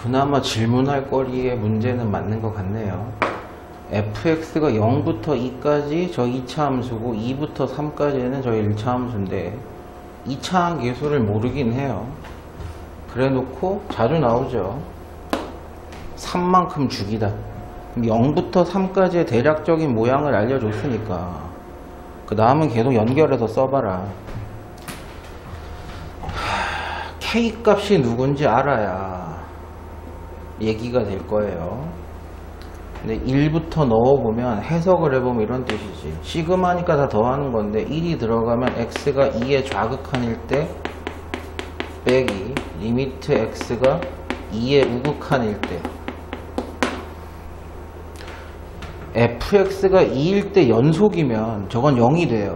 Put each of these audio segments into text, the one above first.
그나마 질문할 거리의 문제는 맞는 것 같네요. fx가 0부터 2까지 저 2차 함수고 2부터 3까지는 저 1차 함수인데 2차 함계수를 모르긴 해요. 그래 놓고 자주 나오죠. 3만큼 죽이다. 0부터 3까지의 대략적인 모양을 알려줬으니까 그 다음은 계속 연결해서 써봐라. K 값이 누군지 알아야 얘기가 될 거예요. 근데 1부터 넣어보면 해석을 해보면 이런 뜻이지. 시그마니까 다 더하는 건데 1이 들어가면 x가 2의 좌극한일 때 빼기 리미트 x가 2의 우극한일 때 fx가 2일 때 연속이면 저건 0이 돼요.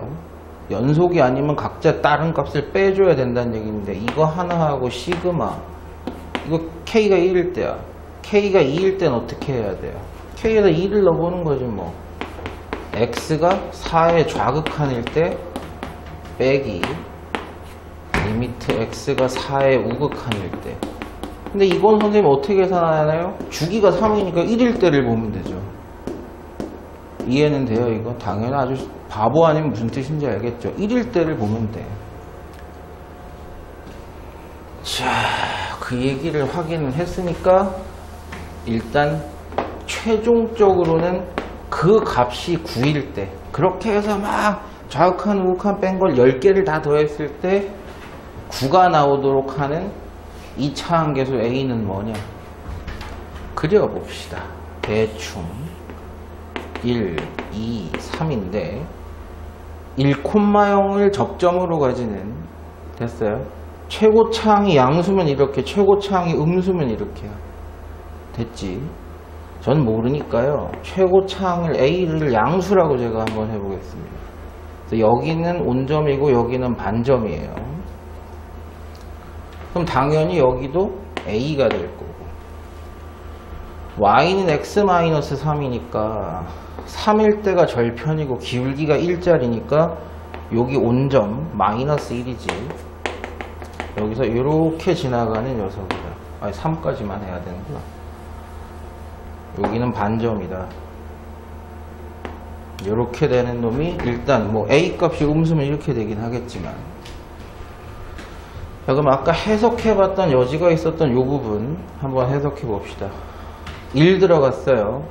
연속이 아니면 각자 다른 값을 빼줘야 된다는 얘기인데 이거 하나하고 시그마 이거 k가 1일 때야. k가 2일 때는 어떻게 해야 돼요? k에다 2를 넣어보는 거지 뭐. x가 4의 좌극한일 때 빼기 리미트 x가 4의 우극한일 때. 근데 이건 선생님 어떻게 계산하나요? 주기가 3이니까 1일 때를 보면 되죠. 이해는 돼요 이거? 당연히 아주 바보 아니면 무슨 뜻인지 알겠죠? 1일 때를 보면 돼. 자, 그 얘기를 확인을 했으니까 일단 최종적으로는 그 값이 9일 때 그렇게 해서 막 좌극한 우극한 뺀 걸 10개를 다 더했을 때 9가 나오도록 하는 2차 함계수 A는 뭐냐? 그려봅시다. 대충 1, 2, 3인데 1,0을 접점으로 가지는 됐어요? 최고차항이 양수면 이렇게 최고차항이 음수면 이렇게요. 됐지? 전 모르니까요. 최고차항을 A를 양수라고 제가 한번 해보겠습니다. 그래서 여기는 온점이고 여기는 반점이에요. 그럼 당연히 여기도 A가 될 거고 Y는 x-3이니까 3일 때가 절편이고 기울기가 1짜리니까 여기 온점 마이너스 1이지. 여기서 이렇게 지나가는 녀석이다. 아니 3까지만 해야 되는구나. 여기는 반점이다. 이렇게 되는 놈이 일단 뭐 A 값이 음수면 이렇게 되긴 하겠지만 자, 그럼 아까 해석해봤던 여지가 있었던 이 부분 한번 해석해 봅시다. 1 들어갔어요.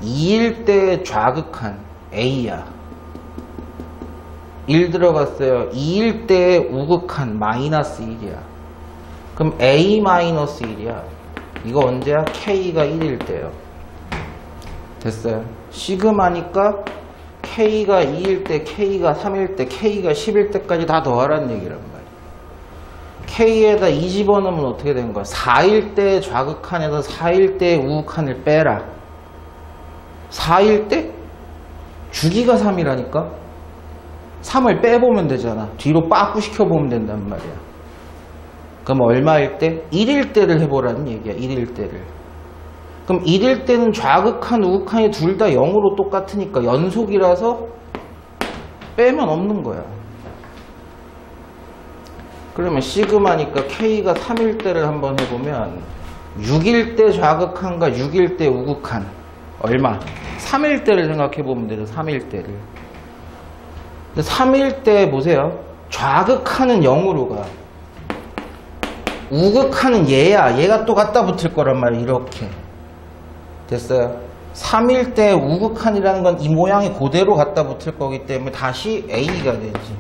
2일 때 좌극한 A야. 1 들어갔어요. 2일 때 우극한 마이너스 1이야. 그럼 A 마이너스 1이야. 이거 언제야? K가 1일 때요. 됐어요. 시그마니까 K가 2일 때, K가 3일 때, K가 10일 때까지 다 더하라는 얘기란 말이야. K에다 2 집어넣으면 어떻게 되는 거야? 4일 때 좌극한에서 4일 때 우극한을 빼라. 4일 때? 주기가 3이라니까? 3을 빼보면 되잖아. 뒤로 빠꾸 시켜보면 된단 말이야. 그럼 얼마일 때? 1일 때를 해보라는 얘기야. 1일 때를. 그럼 1일 때는 좌극한, 우극한이 둘 다 0으로 똑같으니까 연속이라서 빼면 없는 거야. 그러면 시그마니까 K가 3일 때를 한번 해보면 6일 때 좌극한과 6일 때 우극한 얼마? 3일 때를 생각해보면 되죠. 3일 때를. 3일 때 보세요. 좌극한은 0으로 가. 우극한은 얘야. 얘가 또 갖다 붙을 거란 말이야. 이렇게. 됐어요? 3일 때 우극한이라는 건 이 모양이 그대로 갖다 붙을 거기 때문에 다시 A가 되지.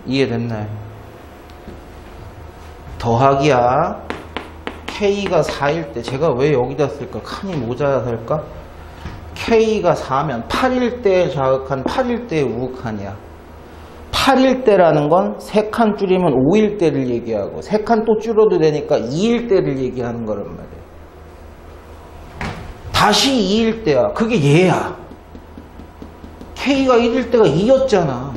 이해됐나요? 더하기야. K가 4일 때 제가 왜 여기다 쓸까? 칸이 모자랄까? K가 4면 8일 때 좌극한 8일 때 우극한이야. 8일 때라는 건 3칸 줄이면 5일 때를 얘기하고 3칸 또 줄여도 되니까 2일 때를 얘기하는 거란 말이야. 다시 2일 때야. 그게 얘야. K가 1일 때가 2였잖아.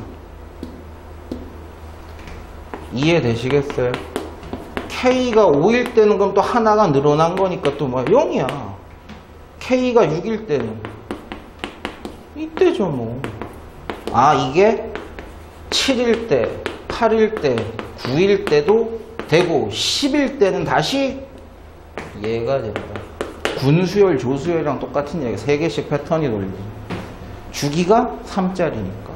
이해되시겠어요? K가 5일 때는 그럼 또 하나가 늘어난 거니까 또 뭐야? 0이야. K가 6일 때는 이때죠 뭐. 아 이게 7일 때, 8일 때, 9일 때도 되고 10일 때는 다시 얘가 된다. 군수열, 조수열이랑 똑같은 얘기야. 3개씩 패턴이 돌리지. 주기가 3짜리니까.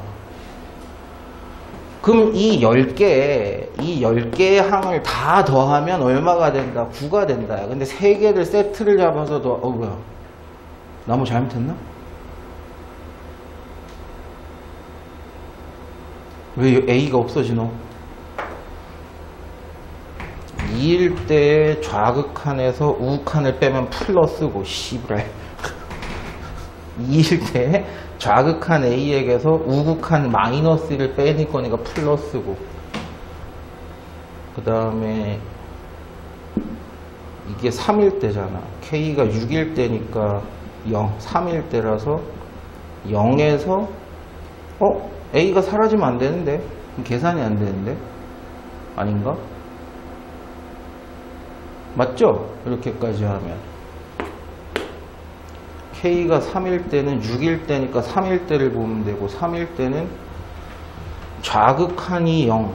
그럼 이 10개의 항을 다 더하면 얼마가 된다? 9가 된다. 근데 3개를 세트를 잡아서 뭐야? 나 뭐 잘못했나? 왜 A가 없어지노? 2일 때 좌극한에서 우극한을 빼면 플러스고, 씨발. 2일 때 좌극한 A에게서 우극한 마이너스를 빼낼 거니까 플러스고, 그 다음에 이게 3일 때잖아. K가 6일 때니까 0, 3일 때라서 0에서 A가 사라지면 안 되는데? 그럼 계산이 안 되는데? 아닌가? 맞죠? 이렇게까지 하면 K가 3일 때는 6일 때니까 3일 때를 보면 되고, 3일 때는 좌극한이 0,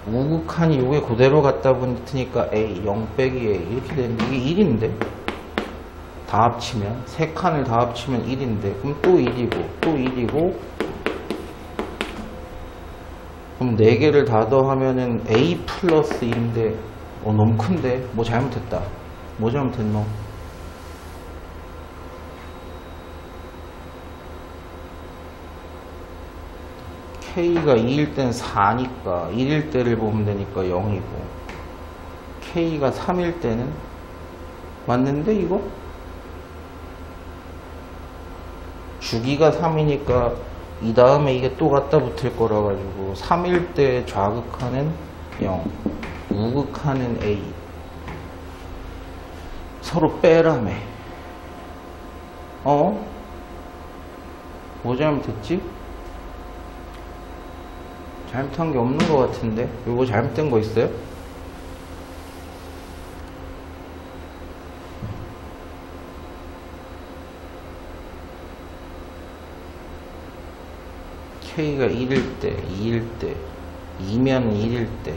우극한이 요게 그대로 갖다 붙으니까 A, 0 빼기 A 이렇게 되는데, 이게 1인데 다 합치면, 3칸을 다 합치면 1인데, 그럼 또 1이고 또 1이고, 그럼 4개를 다 더하면은 A 플러스 2인데 너무 큰데? 뭐 잘못했다. 뭐 잘못했노? K가 2일 땐 4니까 1일 때를 보면 되니까 0이고, K가 3일 때는 맞는데 이거? 주기가 3이니까 이 다음에 이게 또 갖다 붙을 거라 가지고 3일 때 좌극하는 0, 우극하는 A 서로 빼라며. 뭐 잘못했지? 잘못한 게 없는 것 같은데? 요거 잘못된 거 있어요? K가 1일 때, 2일 때, 2면 1일 때,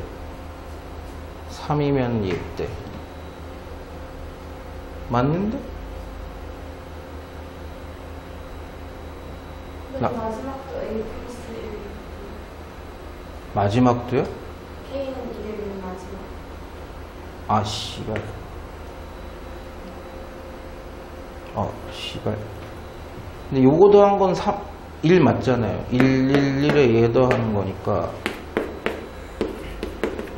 3이면 1일 때. 맞는데? 마지막도 A 플러스 1. 마지막도요? K는 1일 마지막. 아, 씨발. 씨발. 근데 요거 더한 건 1 맞잖아요. 111에 얘 더하는 거니까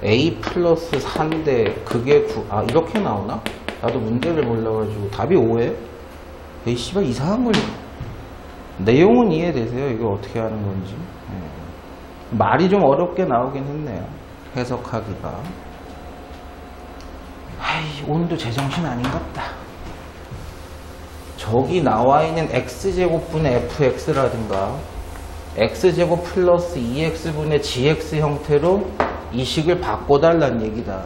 A 플러스 4인데 그게 9. 이렇게 나오나? 나도 문제를 몰라가지고 답이 5에? 에이 씨발 이상한 걸. 내용은 이해되세요? 이거 어떻게 하는 건지. 말이 좀 어렵게 나오긴 했네요. 해석하기가. 오늘도 제정신 아닌갑다. 저기 나와 있는 x제곱분의 fx라든가 x제곱 플러스 2x분의 gx 형태로 이 식을 바꿔달라는 얘기다.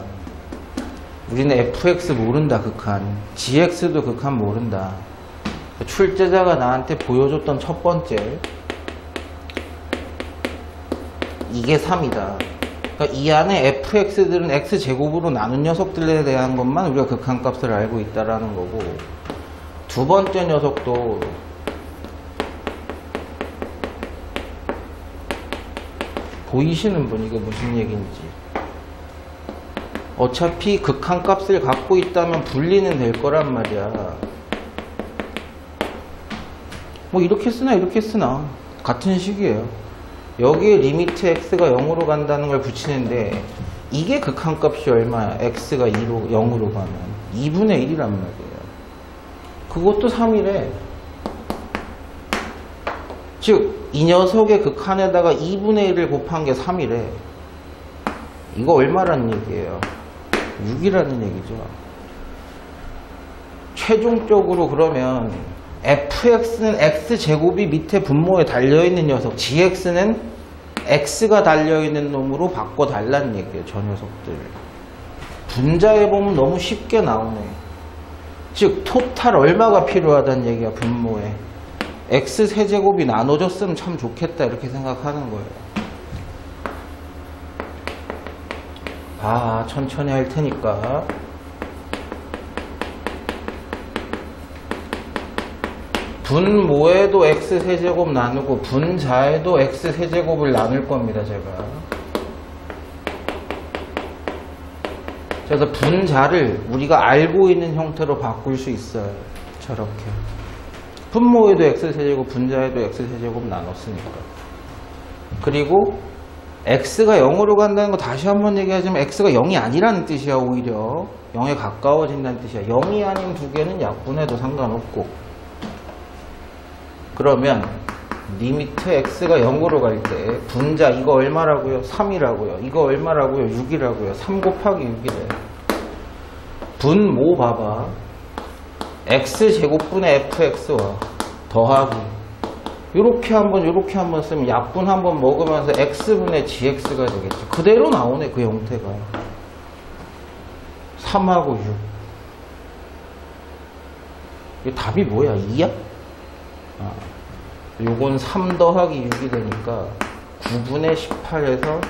우리는 fx 모른다, 극한. gx도 극한 모른다. 출제자가 나한테 보여줬던 첫 번째, 이게 3이다. 그러니까 이 안에 fx들은 x제곱으로 나눈 녀석들에 대한 것만 우리가 극한값을 알고 있다라는 거고, 두 번째 녀석도 보이시는 분 이게 무슨 얘기인지. 어차피 극한값을 갖고 있다면 분리는 될 거란 말이야. 뭐 이렇게 쓰나 이렇게 쓰나 같은 식이에요. 여기에 리미트 x가 0으로 간다는 걸 붙이는데, 이게 극한값이 얼마야? x가 2로 0으로 가면 2분의 1이란 말이에요. 그것도 3이래. 즉, 이 녀석의 극한에다가 2분의 1을 곱한 게 3이래. 이거 얼마라는 얘기예요? 6이라는 얘기죠. 최종적으로 그러면 fx는 x제곱이 밑에 분모에 달려있는 녀석, gx는 x가 달려있는 놈으로 바꿔달라는 얘기예요. 저 녀석들. 분자에 보면 너무 쉽게 나오네. 즉 토탈 얼마가 필요하다는 얘기야. 분모에 x 세제곱이 나눠졌으면 참 좋겠다 이렇게 생각하는 거예요. 봐. 천천히 할 테니까. 분모에도 x세제곱 나누고 분자에도 x세제곱을 나눌 겁니다. 제가. 그래서 분자를 우리가 알고 있는 형태로 바꿀 수 있어요. 저렇게. 분모에도 x세제곱, 분자에도 x세제곱 나눴으니까. 그리고 x가 0으로 간다는 거 다시 한번 얘기하자면 x가 0이 아니라는 뜻이야. 오히려 0에 가까워진다는 뜻이야. 0이 아닌 두 개는 약분해도 상관없고. 그러면 리미트 x가 0으로 갈 때 분자 이거 얼마라고요? 3이라고요. 이거 얼마라고요? 6이라고요. 3 곱하기 6이래. 분모 봐봐. x제곱분의 fx와 더하기 요렇게 한번 쓰면 약분 한번 먹으면서 x분의 gx가 되겠지. 그대로 나오네. 그 형태가 3하고 6. 이 답이 뭐야? 2야? 요건 3 더하기 6이 되니까 9분의 18에서 2.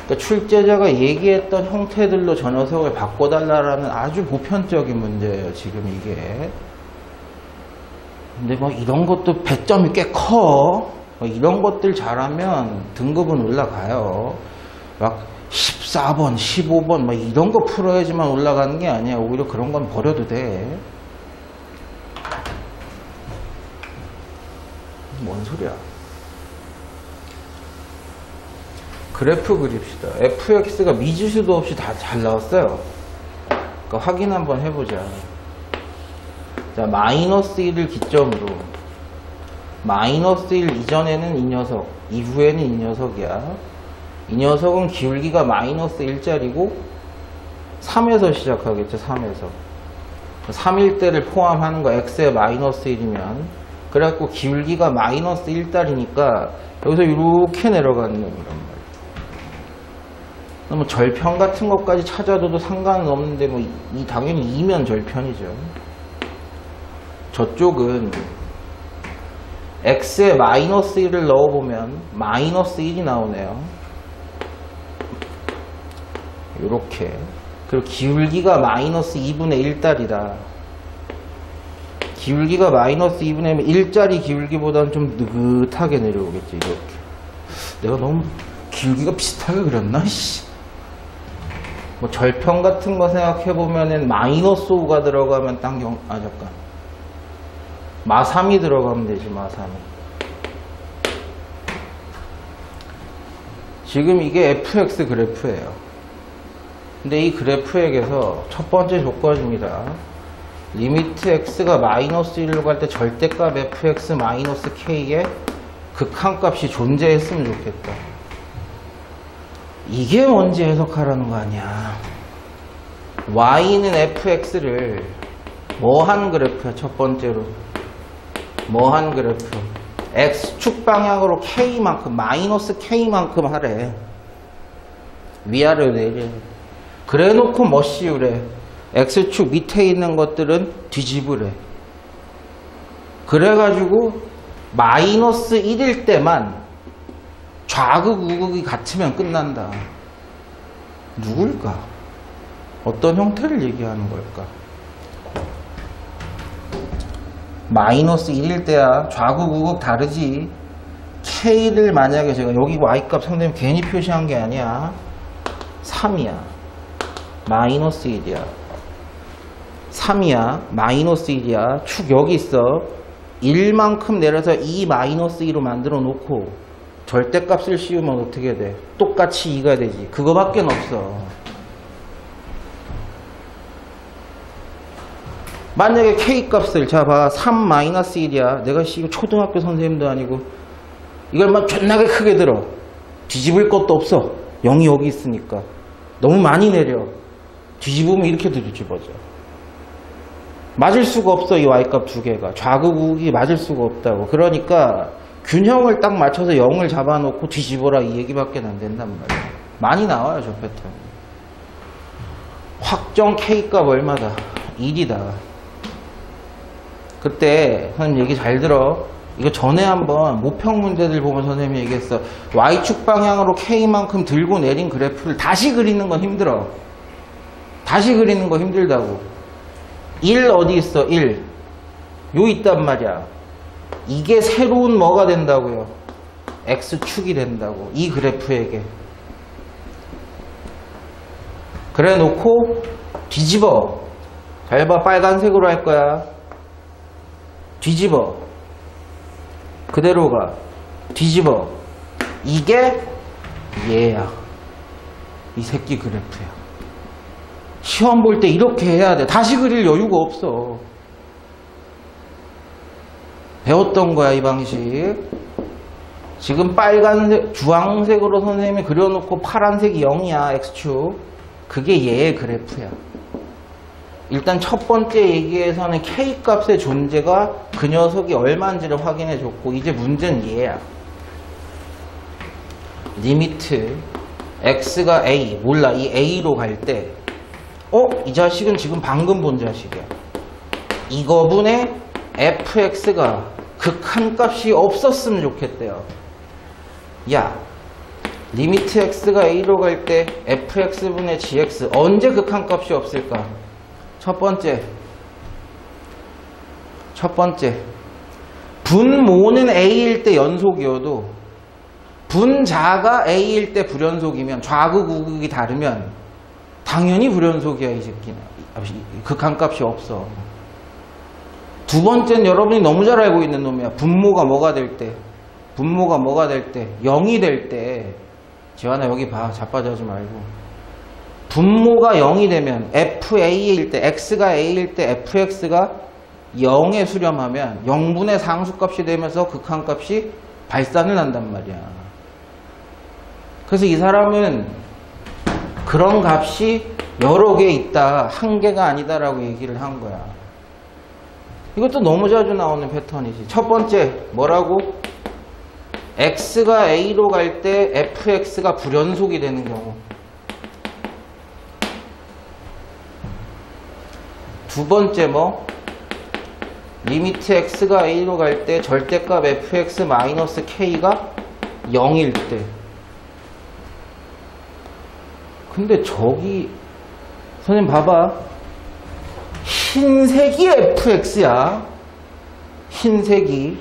그러니까 출제자가 얘기했던 형태들로 저 녀석을 바꿔달라라는 아주 보편적인 문제예요. 지금 이게. 근데 뭐 이런 것도 배점이 꽤 커. 뭐 이런 것들 잘하면 등급은 올라가요. 막 14번, 15번 뭐 이런 거 풀어야지만 올라가는 게 아니야. 오히려 그런 건 버려도 돼. 뭔 소리야. 그래프 그립시다. fx가 미지수도 없이 다 잘 나왔어요. 그러니까 확인 한번 해보자. 자, 마이너스 1을 기점으로 마이너스 1 이전에는 이 녀석, 이후에는 이 녀석이야. 이 녀석은 기울기가 마이너스 1짜리고 3에서 시작하겠죠. 3에서 3일 때를 포함하는 거 x에 마이너스 1이면 그래갖고 기울기가 마이너스 1달이니까 여기서 이렇게 내려가는 놈이란 말이야. 뭐 절편 같은 것까지 찾아둬도 상관은 없는데 뭐 당연히 2면 절편이죠. 저쪽은 x에 마이너스 1을 넣어보면 마이너스 1이 나오네요. 요렇게. 그리고 기울기가 마이너스 2분의 1달이다. 기울기가 마이너스 2분의 1짜리 기울기보다는 좀 느긋하게 내려오겠지. 이렇게. 내가 너무 기울기가 비슷하게 그렸나? 뭐 절편 같은 거 생각해보면은 마이너스 5가 들어가면 딱 잠깐. 마3이 들어가면 되지. 마3이. 지금 이게 fx 그래프예요. 근데 이 그래프에게서 첫 번째 조건입니다. 리미트 x가 마이너스 1로 갈 때 절대값 fx 마이너스 k의 극한값이 존재했으면 좋겠다. 이게 뭔지 해석하라는 거 아니야. y는 fx를 뭐한 그래프야. 첫 번째로 뭐한 그래프 x축 방향으로 k만큼 마이너스 k만큼 하래. 위아래로 내려. 그래 놓고 뭐 씌우래. x축 밑에 있는 것들은 뒤집으래. 그래가지고 마이너스 1일 때만 좌극 우극이 같으면 끝난다. 누굴까? 어떤 형태를 얘기하는 걸까? 마이너스 1일 때야 좌극 우극 다르지. k를 만약에 제가 여기 y값 상대면 괜히 표시한 게 아니야. 3이야. 마이너스 1이야. 3이야. 마이너스 1이야. 축 여기 있어. 1만큼 내려서 2 마이너스 2로 만들어 놓고 절대값을 씌우면 어떻게 돼? 똑같이 2가 되지. 그거밖에 없어. 만약에 k값을 잡아 3 마이너스 1이야. 내가 이거 초등학교 선생님도 아니고 이걸 막 존나게 크게 들어. 뒤집을 것도 없어. 0이 여기 있으니까. 너무 많이 내려. 뒤집으면 이렇게 뒤집어져. 맞을 수가 없어. 이 y값 두 개가. 좌극 우극이 맞을 수가 없다고. 그러니까 균형을 딱 맞춰서 0을 잡아놓고 뒤집어라 이 얘기밖에 안 된단 말이야. 많이 나와요. 저 패턴. 확정 k값 얼마다? 1이다. 그때 선생님 얘기 잘 들어. 이거 전에 한번 모평 문제들 보면 선생님이 얘기했어. Y축 방향으로 K만큼 들고 내린 그래프를 다시 그리는 건 힘들어. 다시 그리는 거 힘들다고. 1 어디 있어? 1. 요 있단 말이야. 이게 새로운 뭐가 된다고요? X축이 된다고. 이 그래프에게. 그래 놓고 뒤집어. 잘 봐. 빨간색으로 할 거야. 뒤집어. 그대로 가. 뒤집어. 이게 얘야. 이 새끼 그래프야. 시험 볼 때 이렇게 해야 돼. 다시 그릴 여유가 없어. 배웠던 거야, 이 방식. 지금 빨간색, 주황색으로 선생님이 그려놓고 파란색이 0이야, X축. 그게 얘의 그래프야. 일단 첫 번째 얘기에서는 K값의 존재가 그 녀석이 얼마인지를 확인해 줬고, 이제 문제는 얘야. 리미트 X가 A, 몰라. 이 A로 갈 때, 이 자식은 지금 방금 본 자식이야. 이거분의 fx가 극한값이 없었으면 좋겠대요. 야, 리미트 x가 a로 갈 때 fx분의 gx 언제 극한값이 없을까? 첫 번째 분모는 a일 때 연속이어도 분자가 a일 때 불연속이면 좌극 우극이 다르면 당연히 불연속이야, 이 새끼는. 극한값이 없어. 두 번째는 여러분이 너무 잘 알고 있는 놈이야. 분모가 뭐가 될 때? 0이 될 때. 지환아, 여기 봐. 자빠져하지 말고. 분모가 0이 되면 FA일 때, X가 A일 때 FX가 0에 수렴하면 0분의 상수값이 되면서 극한값이 발산을 한단 말이야. 그래서 이 사람은 그런 값이 여러 개 있다. 한 개가 아니다라고 얘기를 한 거야. 이것도 너무 자주 나오는 패턴이지. 첫 번째, 뭐라고? X가 A로 갈 때 FX가 불연속이 되는 경우. 두 번째 뭐? 리미트 X가 A로 갈 때 절대값 fx-k가 0일 때. 근데 저기 선생님 봐봐. 흰색이 fx야. 흰색이.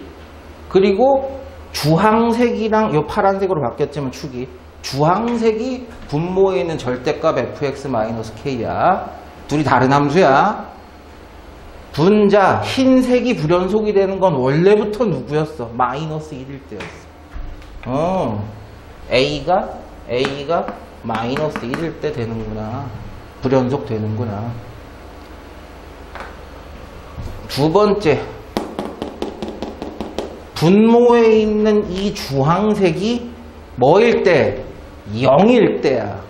그리고 주황색이랑 요 파란색으로 바뀌었지만 축이 주황색이 분모에 있는 절대값 fx-k야. 둘이 다른 함수야. 분자 흰색이 불연속이 되는 건 원래부터 누구였어? 마이너스 1일 때였어. A가 마이너스 1일 때 되는구나. 불연속 되는구나. 두 번째, 분모에 있는 이 주황색이 뭐일 때? 0일 때야.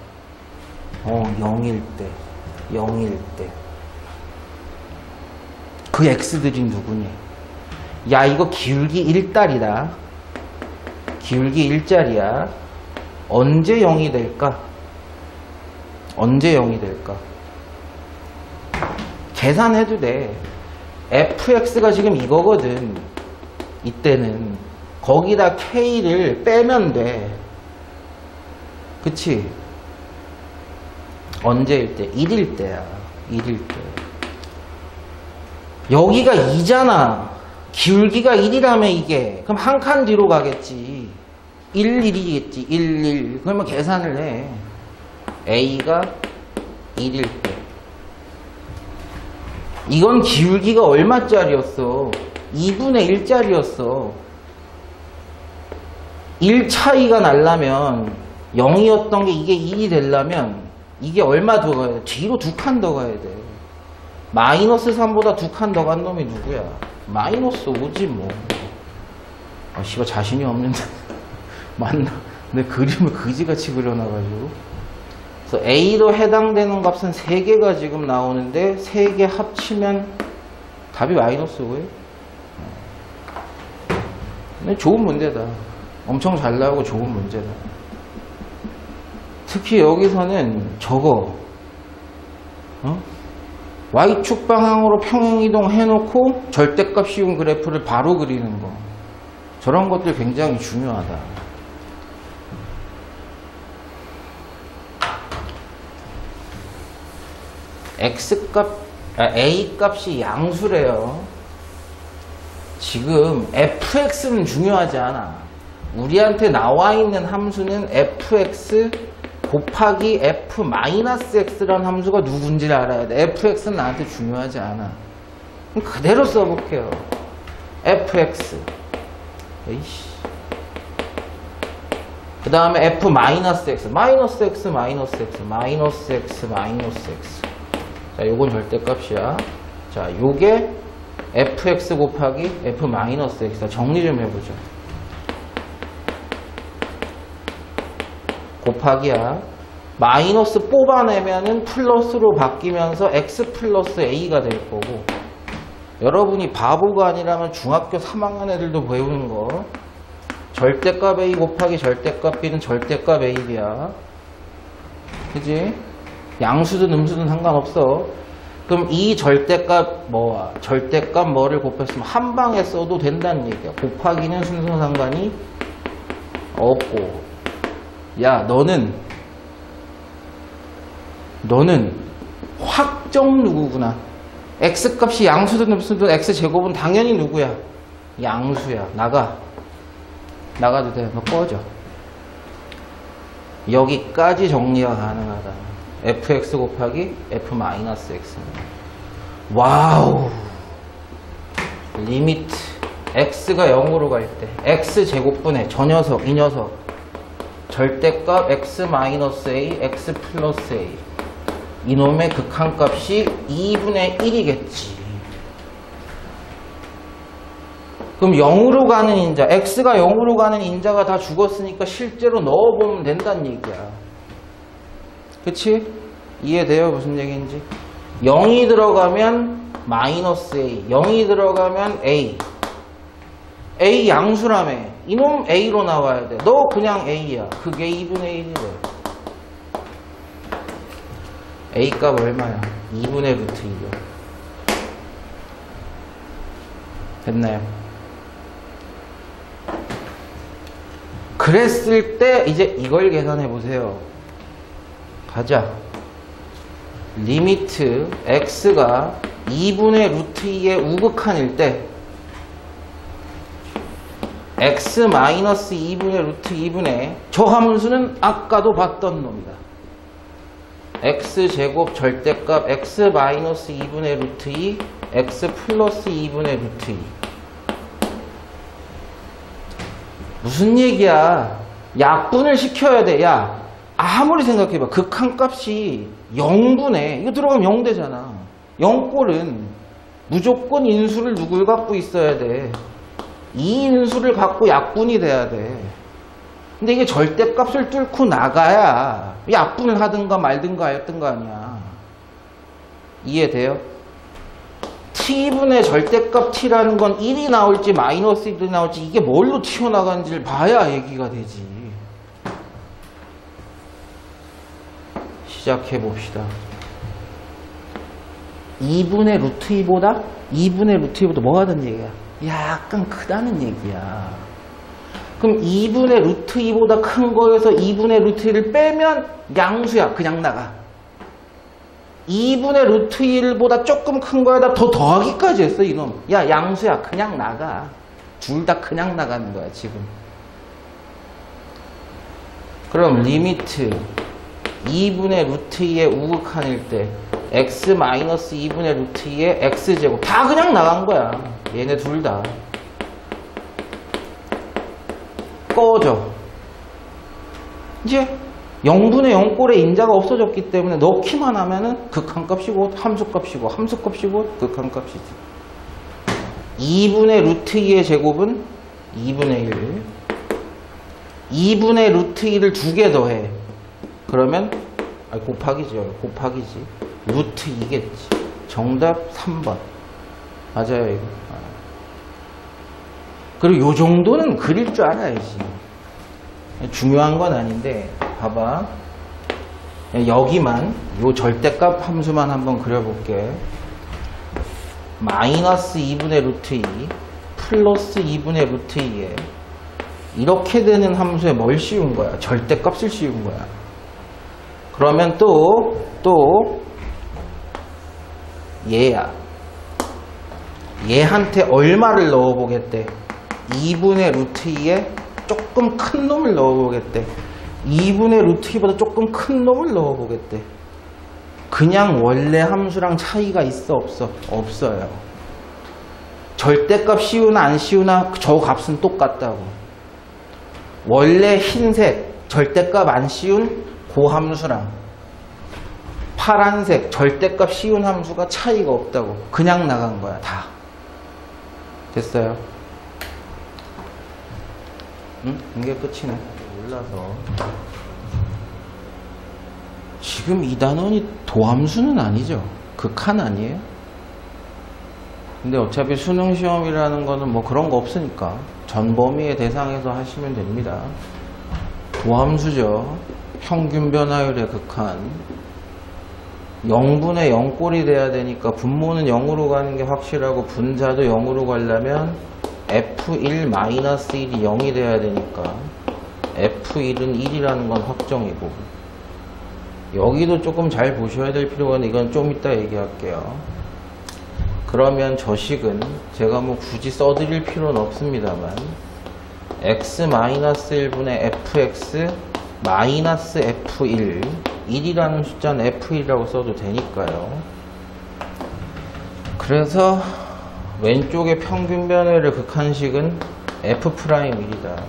0일 때. 그 X들이 누구니? 야, 이거 기울기 1달이다. 기울기 1짜리야. 언제 0이 될까? 계산해도 돼. fx가 지금 이거거든. 이때는. 거기다 k를 빼면 돼. 그치? 언제일 때? 1일 때야. 1일 때. 여기가 2잖아. 기울기가 1이라면 이게. 그럼 한 칸 뒤로 가겠지. 1, 1이겠지. 1, 1. 그러면 계산을 해. A가 1일 때. 이건 기울기가 얼마짜리였어? 2분의 1짜리였어. 1 차이가 나려면 0이었던 게 이게 1이 되려면 이게 얼마 더 가야 돼? 뒤로 2칸 더 가야 돼. 마이너스 3보다 2칸 더 간 놈이 누구야? 마이너스 5지 뭐. 아, 씨발 자신이 없는데. 맞나? 내 그림을 그지같이 그려놔가지고. 그래서 A로 해당되는 값은 3개가 지금 나오는데 3개 합치면 답이 마이너스 5예요. 근데 좋은 문제다. 엄청 잘 나오고 좋은 문제다. 특히 여기서는 저거 Y축 방향으로 평행이동 해놓고 절대값 씌운 그래프를 바로 그리는 거. 저런 것들 굉장히 중요하다. A 값이 양수래요. 지금 fx는 중요하지 않아. 우리한테 나와 있는 함수는 fx 곱하기 f-x라는 함수가 누군지를 알아야 돼. fx는 나한테 중요하지 않아. 그럼 그대로 써볼게요. fx. 에이씨. 그 다음에 f-x. 마이너스 x, 마이너스 x, 마이너스 x, 마이너스 x. 자, 요건 절대값이야. 자, 요게 fx 곱하기 f-x. 정리 좀 해보죠. 곱하기야. 마이너스 뽑아내면은 플러스로 바뀌면서 x 플러스 a가 될 거고, 여러분이 바보가 아니라면 중학교 3학년 애들도 배우는 거, 절대값 a 곱하기 절대값 b는 절대값 a야. 그지? 양수든 음수든 상관없어. 그럼 이 절대값 뭐와 절대값 뭐를 곱했으면 한 방에 써도 된다는 얘기야. 곱하기는 순서 상관이 없고. 야, 너는 확정 누구구나. x값이 양수든 음수든 x제곱은 당연히 누구야? 양수야. 나가도 돼. 너 꺼져. 여기까지 정리가 가능하다. fx 곱하기 f-x. 와우. 리미트 x가 0으로 갈 때 x제곱분의 저 녀석, 이 녀석 절대값 x-a, x 플러스 a. 이놈의 극한값이 2분의 1이겠지. 그럼 0으로 가는 인자, x가 0으로 가는 인자가 다 죽었으니까 실제로 넣어보면 된다는 얘기야. 그치? 이해돼요? 무슨 얘기인지? 0이 들어가면 마이너스 a, 0이 들어가면 a. a 양수라며. 이놈 a로 나와야 돼. 너 그냥 a야. 그게 2분의 1이래. a 값 얼마야? 2분의 루트 2야. 됐나요? 그랬을 때 이제 이걸 계산해 보세요. 가자. 리미트 x가 2분의 루트 2의 우극한일 때 x-2분의 루트 2분의 저 함수는 아까도 봤던 놈이다. x제곱 절대값 x-2분의 루트 2 x 플러스 2분의 루트 2. 무슨 얘기야? 약분을 시켜야 돼. 야, 아무리 생각해봐. 극한값이 0분의 이거 들어가면 0 되잖아. 0꼴은 무조건 인수를 누굴 갖고 있어야 돼? 이 인수를 갖고 약분이 돼야 돼. 근데 이게 절대값을 뚫고 나가야 약분을 하든가 말든가 하였든가 아니야. 이해돼요? t분의 절대값 t라는 건 1이 나올지 마이너스 1이 나올지 이게 뭘로 튀어나가는지를 봐야 얘기가 되지. 시작해봅시다. 2분의 루트 2보다 2분의 루트 2보다 뭐 하던 얘기야? 약간 크다는 얘기야. 그럼 2분의 루트 2보다 큰 거에서 2분의 루트 2를 빼면 양수야. 그냥 나가. 2분의 루트 1보다 조금 큰 거에다 더 더하기까지 했어 이놈. 야, 양수야. 그냥 나가. 둘 다 그냥 나가는 거야 지금. 그럼 리미트 2분의 루트 2의 우극한일 때 x-2분의 루트 2의 x제곱 다 그냥 나간 거야. 얘네 둘 다. 꺼져. 이제 0분의 0꼴의 인자가 없어졌기 때문에 넣기만 하면은 극한값이고 함수값이고 함수값이고 극한값이지. 2분의 루트 2의 제곱은 2분의 1. 2분의 루트 2를 두 개 더해. 그러면 곱하기죠. 곱하기지. 루트 2겠지. 정답 3번. 맞아요 이거. 그리고 요 정도는 그릴 줄 알아야지. 중요한 건 아닌데 봐봐. 여기만 요 절대값 함수만 한번 그려볼게. 마이너스 2분의 루트 2 플러스 2분의 루트 2에 이렇게 되는 함수에 뭘 씌운 거야? 절대값을 씌운 거야. 그러면 또 얘야. 얘한테 얼마를 넣어보겠대? 2분의 루트 2에 조금 큰 놈을 넣어보겠대. 2분의 루트 2보다 조금 큰 놈을 넣어보겠대. 그냥 원래 함수랑 차이가 있어 없어? 없어요. 절대값 씌우나 안 씌우나 저 값은 똑같다고. 원래 흰색 절대값 안 씌운 그 함수랑 파란색 절대값 씌운 함수가 차이가 없다고. 그냥 나간 거야 다. 됐어요? 응? 이게 끝이네. 몰라서. 지금 이 단원이 도함수는 아니죠. 극한 아니에요? 근데 어차피 수능 시험이라는 거는 뭐 그런 거 없으니까 전범위의 대상에서 하시면 됩니다. 도함수죠. 평균 변화율의 극한. 0분의 0꼴이 돼야 되니까 분모는 0으로 가는 게 확실하고 분자도 0으로 가려면 F1-1이 0이 돼야 되니까 F1은 1이라는 건 확정이고, 여기도 조금 잘 보셔야 될 필요가 있는데 이건 좀 이따 얘기할게요. 그러면 저 식은 제가 뭐 굳이 써드릴 필요는 없습니다만 x-1분의 fx 마이너스 f1 1이라는 숫자는 f1이라고 써도 되니까요. 그래서 왼쪽의 평균 변화율의 극한식은 f'1이다.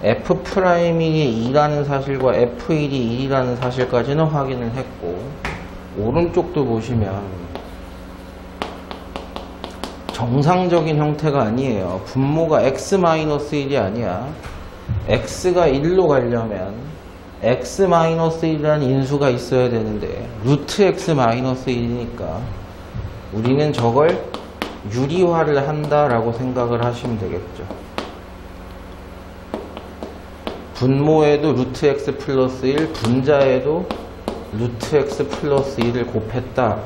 f'1이 2라는 사실과 f1이 1이라는 사실까지는 확인을 했고, 오른쪽도 보시면 정상적인 형태가 아니에요. 분모가 x-1이 아니야. x가 1로 가려면 x-1이라는 인수가 있어야 되는데 루트 x-1이니까 우리는 저걸 유리화를 한다라고 생각을 하시면 되겠죠. 분모에도 루트 x 플러스 1, 분자에도 루트 x 플러스 1을 곱했다.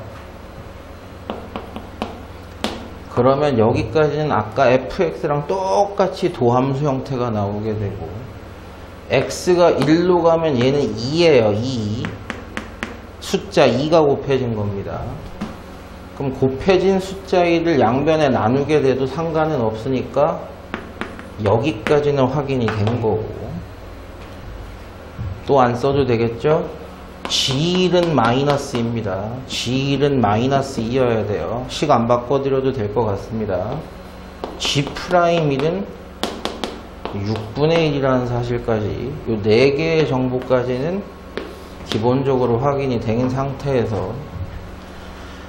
그러면 여기까지는 아까 fx랑 똑같이 도함수 형태가 나오게 되고, x가 1로 가면 얘는 2예요. 2. 숫자 2가 곱해진 겁니다. 그럼 곱해진 숫자 2를 양변에 나누게 돼도 상관은 없으니까 여기까지는 확인이 된 거고, 또 안 써도 되겠죠? G1은 마이너스입니다. G1은 마이너스 2여야 돼요. 식 안 바꿔드려도 될 것 같습니다. G'1은 6분의 1이라는 사실까지, 이 4개의 정보까지는 기본적으로 확인이 된 상태에서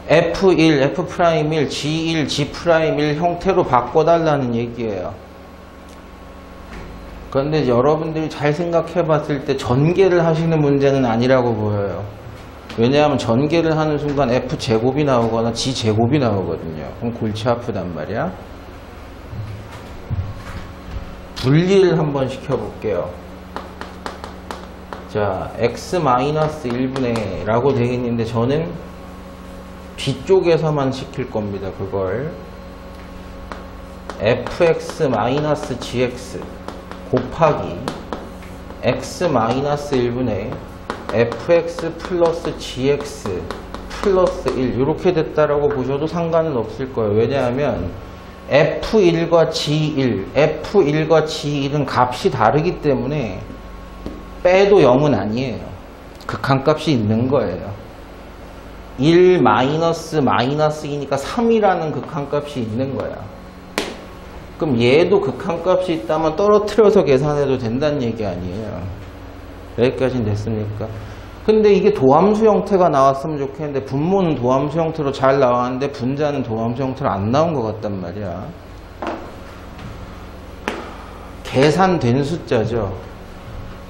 F1, F'1, G1, G'1 형태로 바꿔달라는 얘기예요. 그런데 여러분들이 잘 생각해 봤을 때 전개를 하시는 문제는 아니라고 보여요. 왜냐하면 전개를 하는 순간 F제곱이 나오거나 G제곱이 나오거든요. 그럼 골치 아프단 말이야. 분리를 한번 시켜볼게요. 자, x-1분의 라고 되어 있는데 저는 뒤쪽에서만 시킬 겁니다. 그걸 fx-gx 곱하기 x-1분의 fx 플러스 gx 플러스 1 이렇게 됐다라고 보셔도 상관은 없을 거예요. 왜냐하면 F1과 G1은 값이 다르기 때문에 빼도 0은 아니에요. 극한값이 있는 거예요. 1 마이너스이니까 3이라는 극한값이 있는 거야. 그럼 얘도 극한값이 있다면 떨어뜨려서 계산해도 된다는 얘기 아니에요. 여기까지는 됐습니까? 근데 이게 도함수 형태가 나왔으면 좋겠는데 분모는 도함수 형태로 잘 나왔는데 분자는 도함수 형태로 안 나온 것 같단 말이야. 계산된 숫자죠.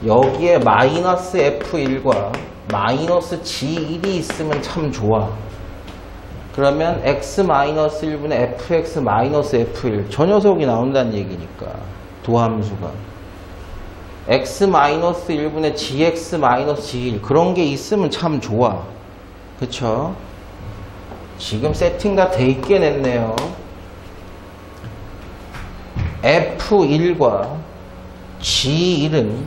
여기에 마이너스 F1과 마이너스 G1이 있으면 참 좋아. 그러면 x-1분의 fx-f1 저 녀석이 나온다는 얘기니까 도함수가 x-1분의 gx-g1 그런 게 있으면 참 좋아. 그쵸? 지금 세팅 다 돼 있게 냈네요. F1과 G1은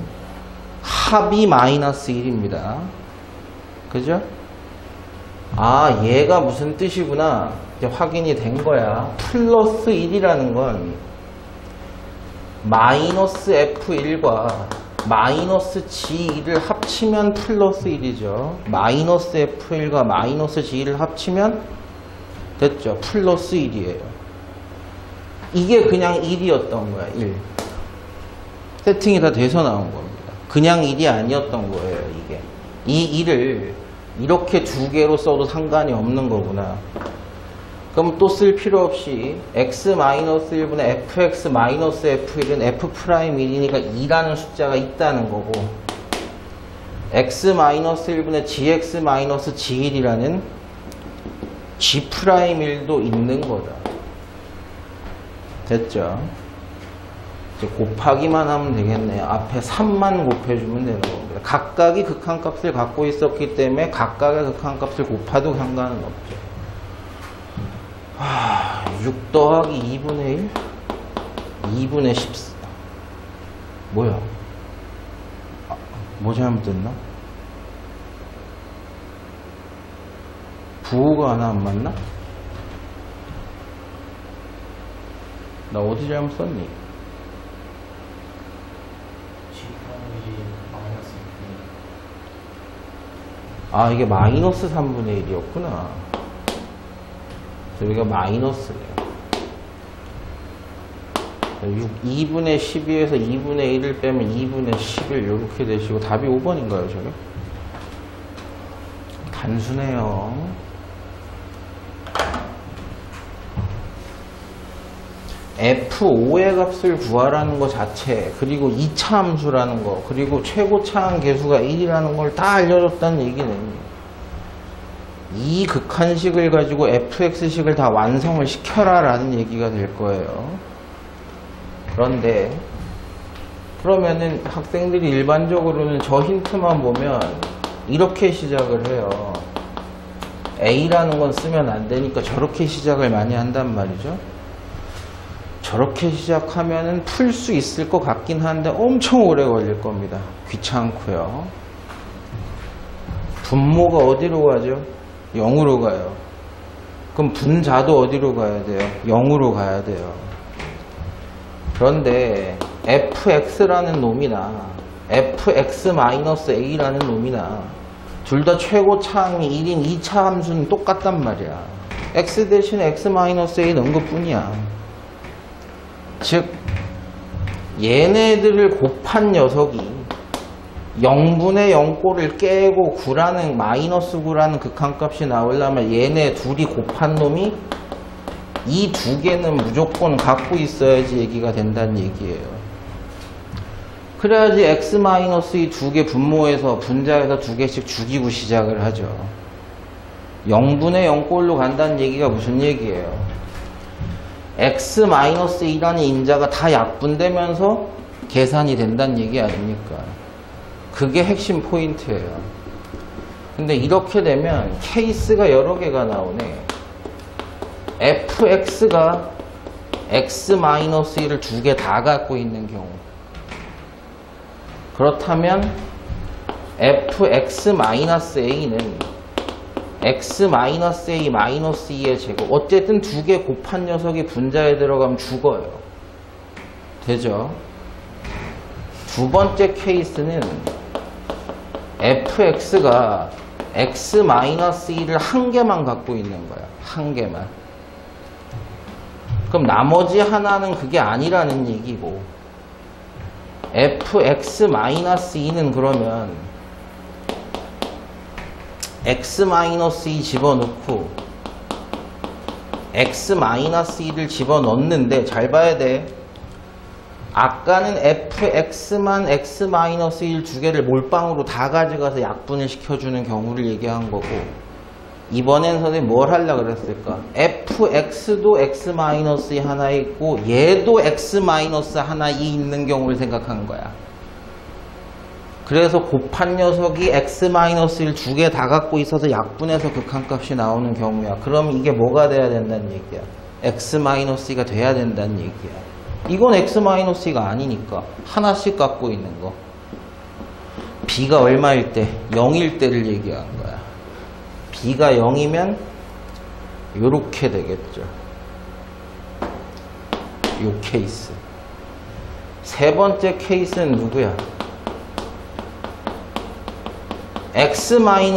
합이 마이너스 1입니다. 그죠? 아, 얘가 무슨 뜻이구나. 이제 확인이 된 거야. 플러스 1이라는 건 마이너스 F1과 마이너스 G1을 합치면 플러스 1이죠. 마이너스 F1과 마이너스 G1을 합치면 됐죠. 플러스 1이에요. 이게 그냥 1이었던 거야. 1. 세팅이 다 돼서 나온 겁니다. 그냥 1이 아니었던 거예요. 이게. 이 1을 이렇게 두 개로 써도 상관이 없는 거구나. 그럼 또 쓸 필요 없이 x-1분의 fx-f1은 f'1이니까 2라는 숫자가 있다는 거고 x-1분의 gx-g1이라는 g'1도 있는 거다. 됐죠? 이제 곱하기만 하면 되겠네요. 앞에 3만 곱해주면 되는 겁니다. 각각이 극한값을 갖고 있었기 때문에 각각의 극한값을 곱해도 상관은 없죠. 6 더하기 2분의 1? 2분의 14. 뭐야? 뭐 잘못됐나? 부호가 하나 안 맞나? 나 어디 잘못 썼니? 아, 이게 마이너스 3분의 1이었구나. 여기가 마이너스네요. 2분의 12에서 2분의 1을 빼면 2분의 11 이렇게 되시고 답이 5번인가요, 저게? 단순해요. F5의 값을 구하라는 것 자체, 그리고 2차 함수라는 거, 그리고 최고차항 계수가 1이라는 걸 다 알려줬다는 얘기는 이 극한식을 가지고 fx식을 다 완성을 시켜라 라는 얘기가 될 거예요. 그런데 그러면은 학생들이 일반적으로는 저 힌트만 보면 이렇게 시작을 해요. A라는 건 쓰면 안 되니까 저렇게 시작을 많이 한단 말이죠. 저렇게 시작하면은 풀 수 있을 것 같긴 한데 엄청 오래 걸릴 겁니다. 귀찮고요. 분모가 어디로 가죠? 0으로 가요. 그럼 분자도 어디로 가야 돼요? 0으로 가야 돼요. 그런데 fx라는 놈이나 fx-a라는 놈이나 둘 다 최고차항이 1인 2차 함수는 똑같단 말이야. x 대신에 x-a 넣은 것 뿐이야. 즉 얘네들을 곱한 녀석이 0분의 0꼴을 깨고 9라는 마이너스 9라는 극한값이 나오려면 얘네 둘이 곱한 놈이 이 두 개는 무조건 갖고 있어야지 얘기가 된다는 얘기예요. 그래야지 x-이 두 개 분모해서 분자에서 두 개씩 죽이고 시작을 하죠. 0분의 0꼴로 간다는 얘기가 무슨 얘기예요? x-2라는 인자가 다 약분되면서 계산이 된다는 얘기 아닙니까? 그게 핵심 포인트예요. 근데 이렇게 되면 케이스가 여러 개가 나오네. fx가 x-1을 두 개 다 갖고 있는 경우. 그렇다면 fx-a는 x-a-2의 제곱. 어쨌든 두 개 곱한 녀석이 분자에 들어가면 죽어요. 되죠? 두 번째 케이스는 fx가 x-1을 한 개만 갖고 있는 거야. 한 개만. 그럼 나머지 하나는 그게 아니라는 얘기고, fx-2는 그러면 x-2 집어넣고 x-2를 집어넣는데 잘 봐야 돼. 아까는 fx만 x-1 두 개를 몰빵으로 다 가져가서 약분을 시켜주는 경우를 얘기한 거고, 이번엔 선생님이 뭘 하려고 그랬을까? fx도 x-이 하나 있고 얘도 x-하나 있는 경우를 생각한 거야. 그래서 곱한 녀석이 x-1을 두 개 다 갖고 있어서 약분해서 극한값이 나오는 경우야. 그럼 이게 뭐가 돼야 된다는 얘기야? x-가 돼야 된다는 얘기야. 이건 x-2가 아니니까 하나씩 갖고 있는 거. b가 얼마일 때? 0일 때를 얘기한 거야. b가 0이면 요렇게 되겠죠. 요 케이스. 세 번째 케이스는 누구야? fx-a만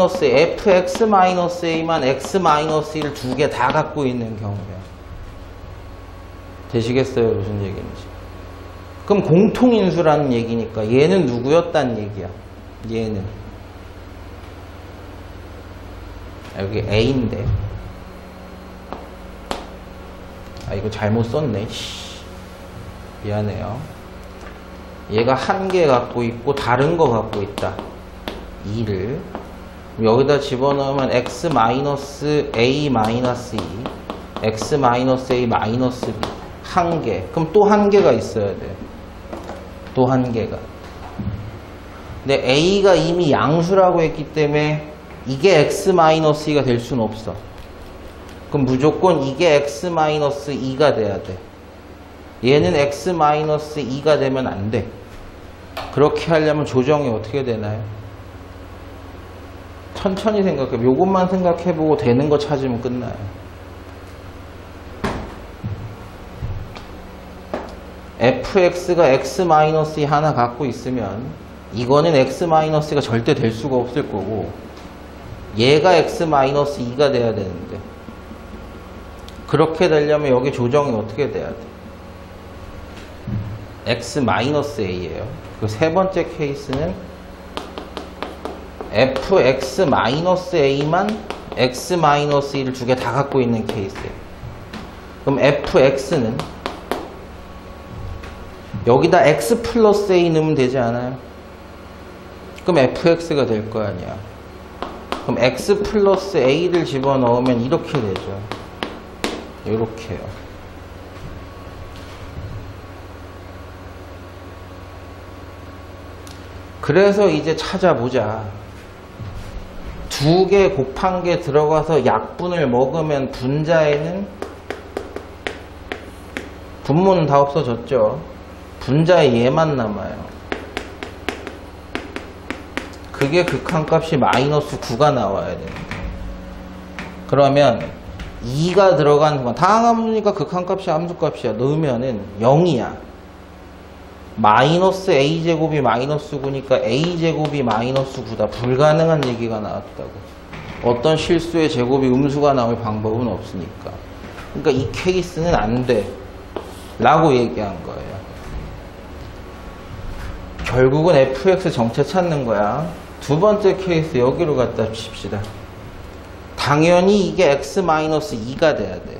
x-1을 두 개 다 갖고 있는 경우야. 되시겠어요? 무슨 얘기인지. 그럼 공통인수라는 얘기니까 얘는 누구였단 얘기야? 얘는 여기 a인데, 아 이거 잘못 썼네. 미안해요. 얘가 한 개 갖고 있고 다른 거 갖고 있다. 2를 여기다 집어넣으면 x-a-2 x-a-b 한 개. 그럼 또 한 개가 있어야 돼. 또 한 개가. 근데 a가 이미 양수라고 했기 때문에 이게 x-2가 될 수는 없어. 그럼 무조건 이게 x-2가 돼야 돼. 얘는 x-2가 되면 안 돼. 그렇게 하려면 조정이 어떻게 되나요? 천천히 생각해. 요것만 생각해보고 되는 거 찾으면 끝나요. fx가 x-2 하나 갖고 있으면 이거는 x-가 절대 될 수가 없을 거고, 얘가 x-2가 돼야 되는데, 그렇게 되려면 여기 조정이 어떻게 돼야 돼? x-a예요. 그 세 번째 케이스는 fx-a만 x-1을 두 개 다 갖고 있는 케이스예요. 그럼 fx는 여기다 x 플러스 a 넣으면 되지 않아요? 그럼 fx가 될 거 아니야. 그럼 x 플러스 a를 집어넣으면 이렇게 되죠. 이렇게요. 그래서 이제 찾아보자. 두 개 곱한 개 들어가서 약분을 먹으면 분자에는, 분모는 다 없어졌죠. 분자에 얘만 남아요. 그게 극한값이 마이너스 9가 나와야 되는데, 그러면 2가 들어간 건 다항함수니까 극한값이 함수값이야. 넣으면은 0이야. 마이너스 a제곱이 마이너스 9니까 a제곱이 마이너스 9다. 불가능한 얘기가 나왔다고. 어떤 실수의 제곱이 음수가 나올 방법은 없으니까. 그러니까 이 케이스는 안 돼 라고 얘기한 거예요. 결국은 fx 정체 찾는 거야. 두 번째 케이스 여기로 갖다 칩시다. 당연히 이게 x-2가 돼야 돼.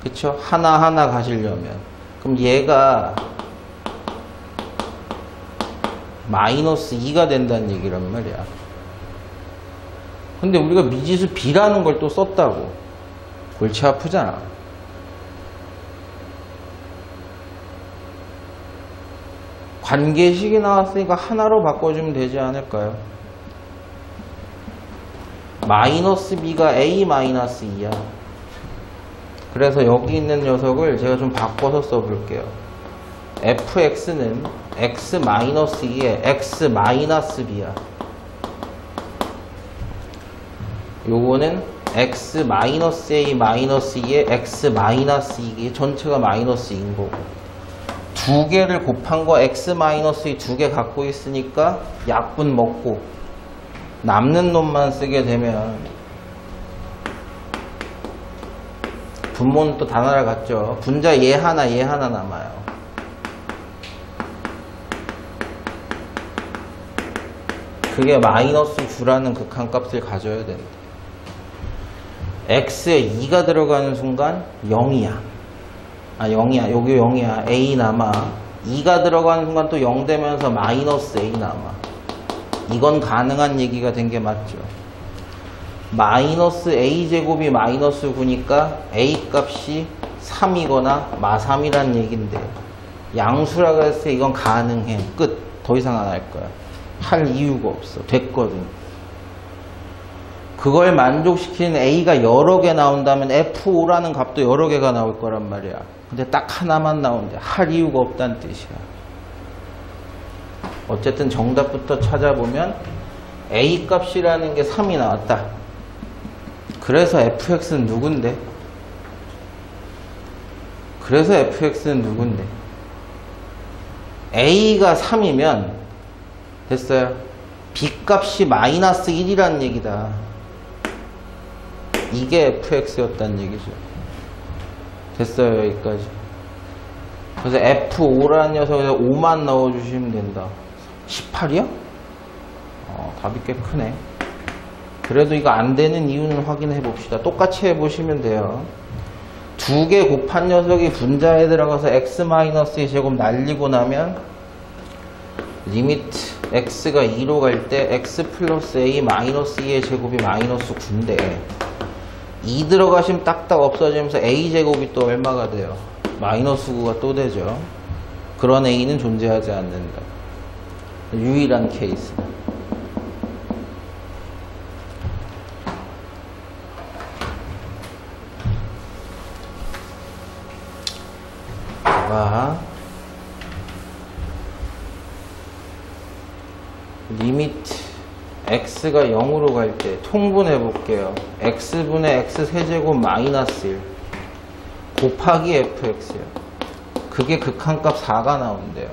그쵸? 하나하나 가시려면. 그럼 얘가 마이너스 2가 된다는 얘기란 말이야. 근데 우리가 미지수 b라는 걸 또 썼다고. 골치 아프잖아. 관계식이 나왔으니까 하나로 바꿔주면 되지 않을까요? 마이너스 b가 a 마이너스 2야. 그래서 여기 있는 녀석을 제가 좀 바꿔서 써볼게요. fx는 x 마이너스 2에 x 마이너스 b야. 요거는 x 마이너스 a 마이너스 2에 x 마이너스 2, 전체가 마이너스 2인 거고, 두 개를 곱한 거 x 마이너스 2 두 개 갖고 있으니까 약분 먹고 남는 놈만 쓰게 되면 분모는 또 다 날아갔죠. 분자 얘 하나 남아요. 그게 마이너스 9라는 극한값을 가져야 된다. x에 2가 들어가는 순간 0이야. 아 0이야. 여기 0이야. a 남아. 2가 들어가는 순간 또 0 되면서 마이너스 a 남아. 이건 가능한 얘기가 된 게 맞죠. 마이너스 a제곱이 마이너스 9니까 a 값이 3이거나 마3이란 얘긴데, 양수라고 했을 때 이건 가능해. 끝. 더 이상 안 할 거야. 할 이유가 없어. 됐거든. 그걸 만족시키는 A가 여러 개 나온다면 F5라는 값도 여러 개가 나올 거란 말이야. 근데 딱 하나만 나오는데 할 이유가 없다는 뜻이야. 어쨌든 정답부터 찾아보면 A 값이라는 게 3이 나왔다. 그래서 fx는 누군데? A가 3이면 됐어요. B 값이 마이너스 1이라는 얘기다. 이게 fx였다는 얘기죠. 됐어요, 여기까지. 그래서 F5라는 녀석에서 5만 넣어주시면 된다. 18이야? 답이 꽤 크네. 그래도 이거 안 되는 이유는 확인해 봅시다. 똑같이 해보시면 돼요. 두 개 곱한 녀석이 분자에 들어가서 x-의 제곱 날리고 나면 리미트 x가 2로 갈 때 x 플러스 a 마이너스 2의 제곱이 마이너스 9인데 2 들어가시면 딱딱 없어지면서 a 제곱이 또 얼마가 돼요? 마이너스 9가 또 되죠. 그런 a는 존재하지 않는다. 유일한 케이스. 리미트 x가 0으로 갈 때 통분해 볼게요. x분의 x 세제곱 마이너스 1 곱하기 fx요. 그게 극한값 4가 나온대요.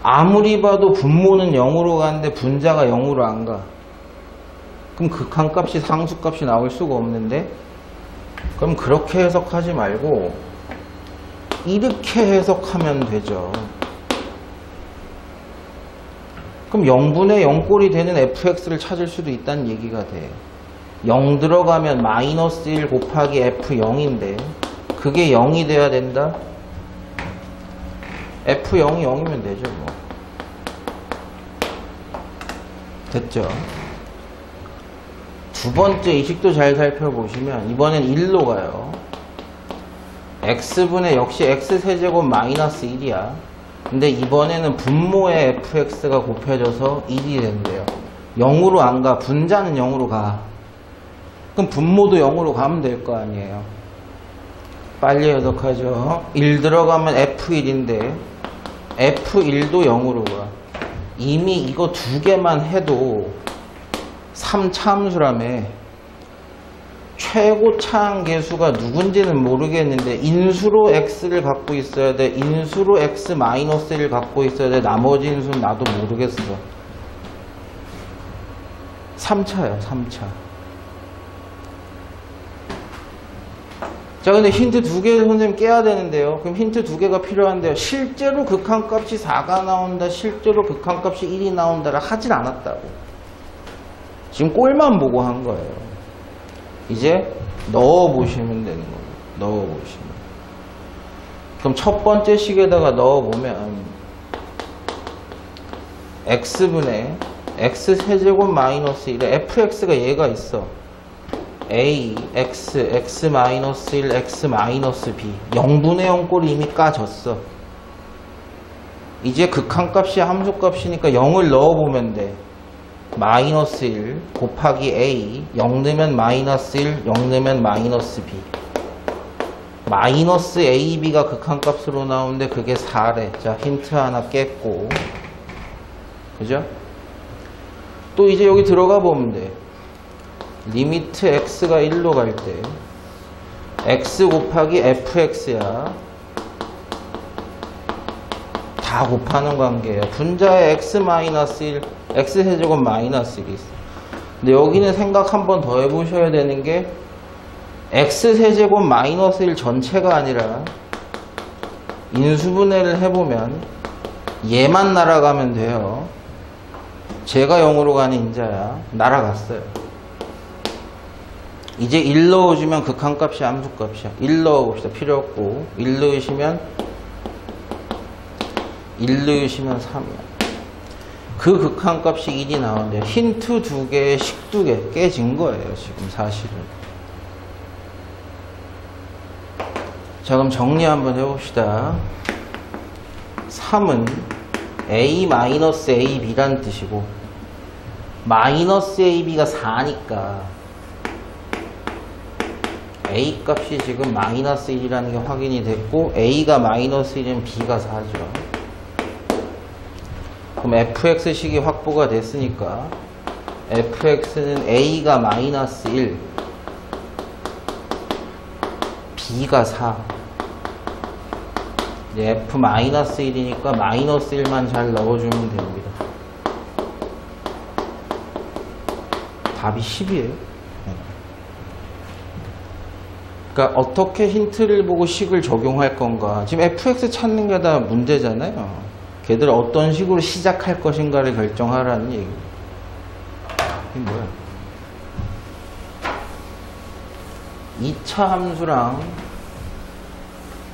아무리 봐도 분모는 0으로 가는데 분자가 0으로 안 가. 그럼 극한값이 상수값이 나올 수가 없는데, 그럼 그렇게 해석하지 말고 이렇게 해석하면 되죠. 그럼 0분의 0꼴이 되는 fx를 찾을 수도 있다는 얘기가 돼. 0 들어가면 마이너스 1 곱하기 f0인데 그게 0이 돼야 된다? f0이 0이면 되죠, 뭐. 됐죠? 두 번째 이식도 잘 살펴보시면 이번엔 1로 가요. x분의 역시 x세제곱 마이너스 1이야. 근데 이번에는 분모의 fx가 곱해져서 1이 된대요. 0으로 안 가. 분자는 0으로 가. 그럼 분모도 0으로 가면 될 거 아니에요. 빨리 해석하죠. 1 들어가면 f1인데 f1도 0으로 가. 이미 이거 두 개만 해도 3차함수라며. 최고차항 계수가 누군지는 모르겠는데 인수로 x를 갖고 있어야 돼. 인수로 x-1을 갖고 있어야 돼. 나머지 인수는 나도 모르겠어. 3차야, 3차. 자, 근데 힌트 두 개 선생님 깨야 되는데요. 그럼 힌트 두 개가 필요한데요. 실제로 극한값이 4가 나온다, 실제로 극한값이 1이 나온다를 하질 않았다고. 지금 꼴만 보고 한 거예요. 이제 넣어보시면 되는 거예요. 넣어보시면. 그럼 첫 번째 식에다가 넣어보면 x분의 x세제곱 마이너스 1에 fx가 얘가 있어. a, x, x 마이너스 1, x 마이너스 b. 0분의 0 꼴이 이미 까졌어. 이제 극한값이 함수값이니까 0을 넣어보면 돼. 마이너스 1 곱하기 a 0 넣으면 마이너스 1 0 넣으면 마이너스 b 마이너스 ab가 극한값으로 나오는데 그게 4래. 자, 힌트 하나 깼고, 그죠? 또 이제 여기 들어가 보면 돼. 리미트 x가 1로 갈 때 x 곱하기 fx야. 다 곱하는 관계예요. 분자에 x-1 x세제곱 마이너스 1이 있어. 근데 여기는 생각 한 번 더 해보셔야 되는 게 x세제곱 마이너스 1 전체가 아니라 인수분해를 해보면 얘만 날아가면 돼요. 제가 0으로 가는 인자야. 날아갔어요. 이제 1 넣어주면 극한값이 함수값이야. 1 넣어봅시다. 필요 없고 1 넣으시면 3이야. 그 극한값이 1이 나오는데 힌트 두 개에 식 두 개 깨진 거예요, 지금 사실은. 자, 그럼 정리 한번 해봅시다. 3은 a-ab란 뜻이고 마이너스 AB가 4니까 A 값이 지금 마이너스 1이라는 게 확인이 됐고 A가 마이너스 1이면 B가 4죠. 그럼 fx식이 확보가 됐으니까 fx는 A가 마이너스 1 B가 4 이제 f 마이너스 1이니까 마이너스 1만 잘 넣어주면 됩니다. 답이 10이에요. 그러니까 어떻게 힌트를 보고 식을 적용할 건가. 지금 fx 찾는 게 다 문제잖아요. 걔들 어떤 식으로 시작할 것인가를 결정하라는 얘기입니다. 이게 뭐야? 2차 함수랑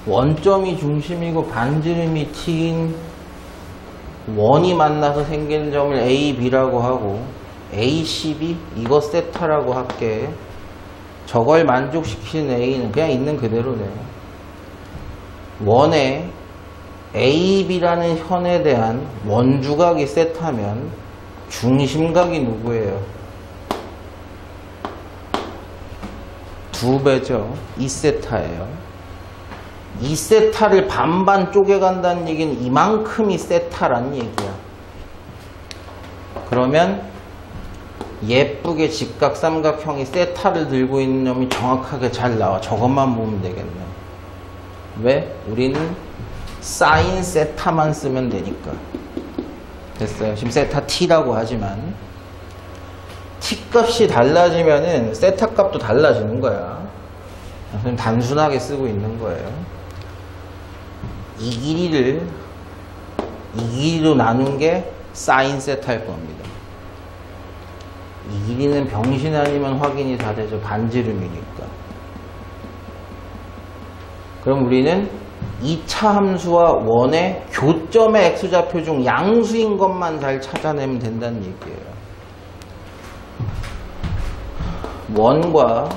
원점이 중심이고 반지름이 t인 원이 만나서 생기는 점을 A, B라고 하고 A, C, B 이거 세타라고 할게. 저걸 만족시키는 A는 그냥 있는 그대로네. 원에 A, B라는 현에 대한 원주각이 세타면 중심각이 누구예요? 2배죠. 2세타예요. 2세타를 반반 쪼개간다는 얘기는 이만큼이 세타라는 얘기야. 그러면 예쁘게 직각삼각형이 세타를 들고 있는 놈이 정확하게 잘 나와. 저것만 보면 되겠네. 왜? 우리는 사인 세타만 쓰면 되니까. 됐어요. 지금 세타 t라고 하지만 t 값이 달라지면은 세타 값도 달라지는 거야. 그냥 단순하게 쓰고 있는 거예요. 이 길이로 나눈 게 사인 세타일 겁니다. 이 길이는 병신 아니면 확인이 다 되죠. 반지름이니까. 그럼 우리는 2차 함수와 원의 교점의 x좌표 중 양수인 것만 잘 찾아내면 된다는 얘기예요. 원과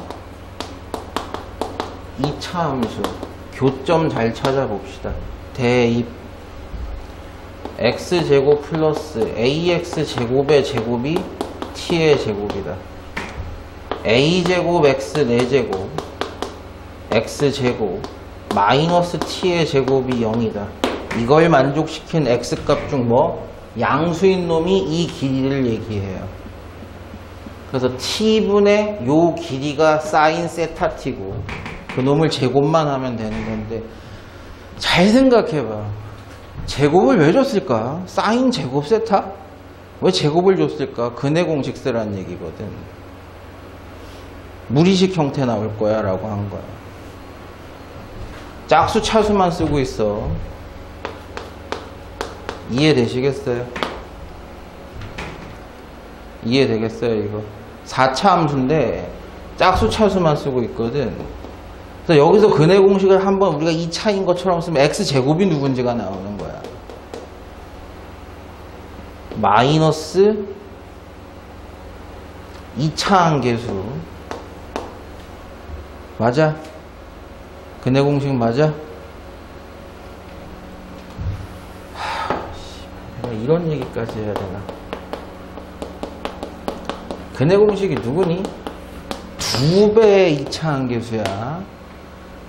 2차 함수 교점 잘 찾아봅시다. 대입 x제곱 플러스 ax제곱의 제곱이 t의 제곱이다. a제곱 x 4제곱 x제곱 마이너스 t의 제곱이 0이다. 이걸 만족시킨 x값 중 뭐? 양수인 놈이 이 길이를 얘기해요. 그래서 t분의 요 길이가 사인 세타 t고 그 놈을 제곱만 하면 되는 건데 잘 생각해봐. 제곱을 왜 줬을까? 사인 제곱 세타? 왜 제곱을 줬을까? 근해 공식 쓰라는 얘기거든. 무리식 형태 나올 거야 라고 한 거야. 짝수 차수만 쓰고 있어. 이해되시겠어요? 이해되겠어요 이거? 4차 함수인데 짝수 차수만 쓰고 있거든. 그래서 여기서 근해 공식을 한번 우리가 2차인 것처럼 쓰면 x제곱이 누군지가 나오는 거야. 마이너스 2차 함계수 맞아? 근해 공식 맞아? 내가 이런 얘기까지 해야 되나? 근해 공식이 누구니? 2배의 2차 함계수야.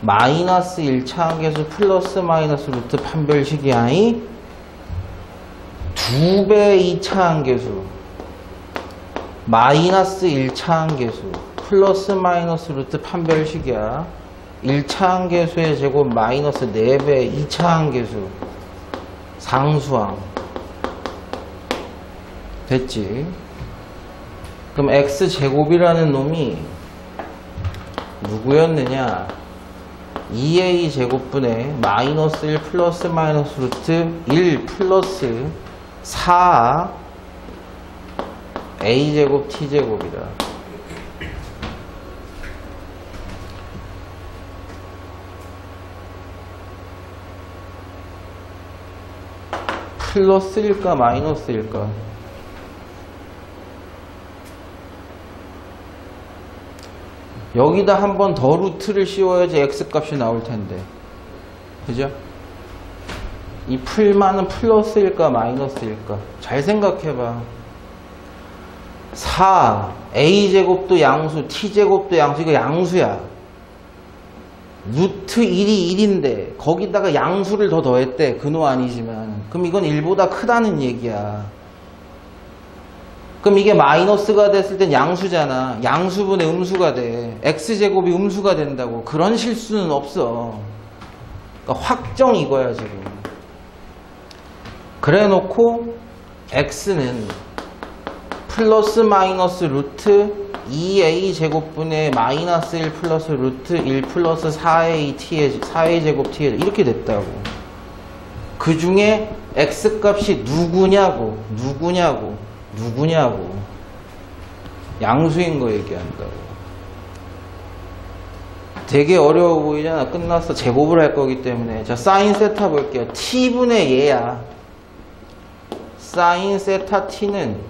마이너스 1차 함계수 플러스 마이너스 루트 판별식이야. 2배의 2차 함계수 마이너스 1차 함계수 플러스 마이너스 루트 판별식이야. 1차 함계수의 제곱 마이너스 4배 2차 함계수 상수항 됐지? 그럼 x제곱이라는 놈이 누구였느냐? 2a 제곱분의 마이너스 1 플러스 마이너스 루트 1 플러스 4 a제곱 t제곱이다. 플러스일까 마이너스일까? 여기다 한 번 더 루트를 씌워야지 x값이 나올 텐데. 그죠? 이 풀만은 플러스일까 마이너스일까? 잘 생각해봐. 4 a제곱도 양수 t제곱도 양수. 이거 양수야. 루트 1이 1인데 거기다가 양수를 더 더했대. 근호 아니지만. 그럼 이건 1보다 크다는 얘기야. 그럼 이게 마이너스가 됐을 땐 양수잖아. 양수분의 음수가 돼. x제곱이 음수가 된다고. 그런 실수는 없어. 그러니까 확정 이거야 지금. 그래 놓고 x는 플러스 마이너스 루트 2a 제곱분의 마이너스 1 플러스 루트 1 플러스 4a 제곱 t에 이렇게 됐다고. 그 중에 x 값이 누구냐고. 양수인 거 얘기한다고. 되게 어려워 보이잖아. 끝났어. 제곱을 할 거기 때문에. 자, 사인 세타 볼게요. t분의 얘야. 사인 세타 t는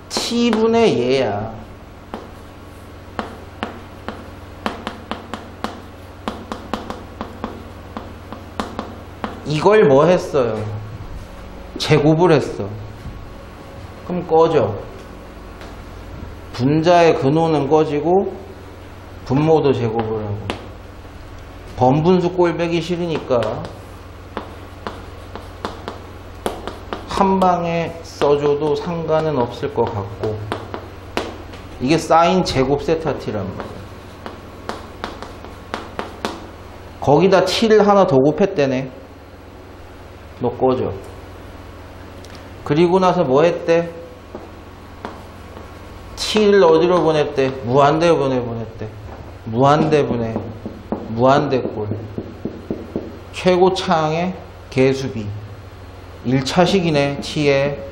t분의 얘야. 이걸 뭐 했어요? 제곱을 했어. 그럼 꺼져. 분자의 근호는 꺼지고 분모도 제곱을 하고. 번분수 꼴배기 싫으니까 한 방에 써줘도 상관은 없을 것 같고. 이게 사인 제곱 세타 t란 말이야. 거기다 t를 하나 더 곱했대네. 너 꺼져. 그리고 나서 뭐 했대? t를 어디로 보냈대? 무한대분에 보냈대. 무한대꼴. 최고차항의 개수비. 1차식이네. t에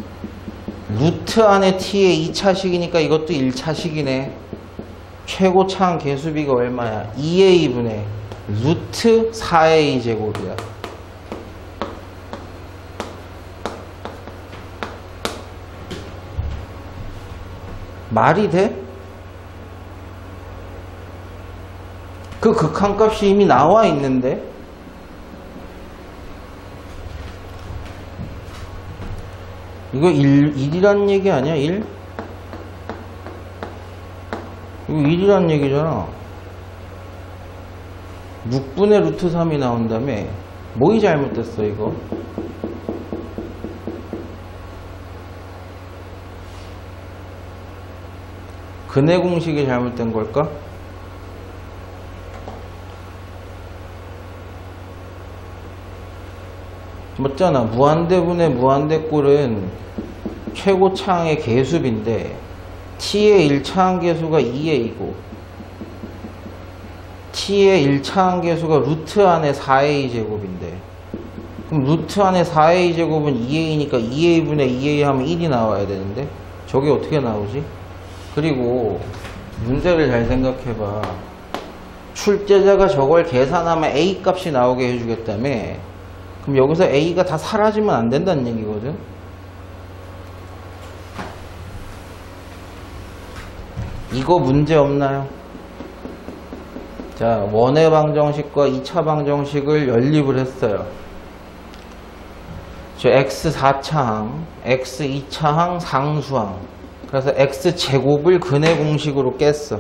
루트 안에 t의 2차식이니까 이것도 1차식이네. 최고차항 개수비가 얼마야? 2a분의 루트 4a 제곱이야. 말이 돼? 그 극한값이 이미 나와 있는데. 이거 1이란 얘기 아니야? 1? 이거 1이란 얘기잖아. 6분의 루트 3이 나온다며. 뭐이 잘못됐어 이거? 근해 공식이 잘못된 걸까? 맞잖아. 무한대분의 무한대꼴은 최고차항의 개수비인데 t의 1차항 개수가 2a이고 t의 1차항 개수가 루트 안에 4a 제곱인데, 그럼 루트 안에 4a 제곱은 2a니까 2a분의 2a 하면 1이 나와야 되는데 저게 어떻게 나오지? 그리고 문제를 잘 생각해봐. 출제자가 저걸 계산하면 a 값이 나오게 해주겠다며. 그럼 여기서 a가 다 사라지면 안 된다는 얘기거든. 이거 문제 없나요? 자, 원의 방정식과 2차 방정식을 연립을 했어요. 저 x 4차항, x 2차항, 상수항. 그래서 x제곱을 근해 공식으로 깼어.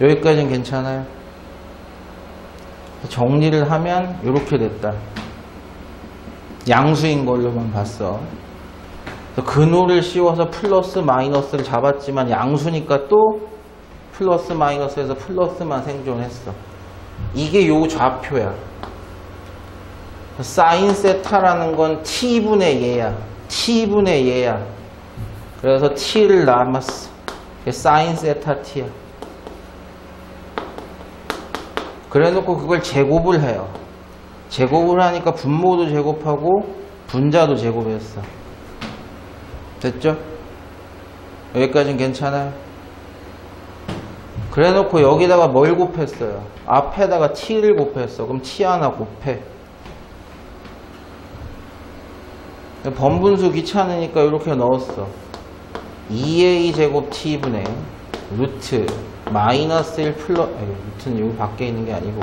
여기까지는 괜찮아요? 정리를 하면 이렇게 됐다. 양수인 걸로만 봤어. 근호를 씌워서 플러스 마이너스를 잡았지만 양수니까 또 플러스 마이너스에서 플러스만 생존했어. 이게 요 좌표야. 사인 세타라는 건 t분의 얘야. t분의 얘야. 그래서 t를 남았어. 사인 세타 t야. 그래 놓고 그걸 제곱을 해요. 제곱을 하니까 분모도 제곱하고 분자도 제곱했어. 됐죠? 여기까지는 괜찮아요? 그래 놓고 여기다가 뭘 곱했어요? 앞에다가 t를 곱했어. 그럼 t 하나 곱해. 번분수 귀찮으니까 이렇게 넣었어. 2a 제곱 t분의 루트 마이너스 1 플러스, 루트는 여기 밖에 있는 게 아니고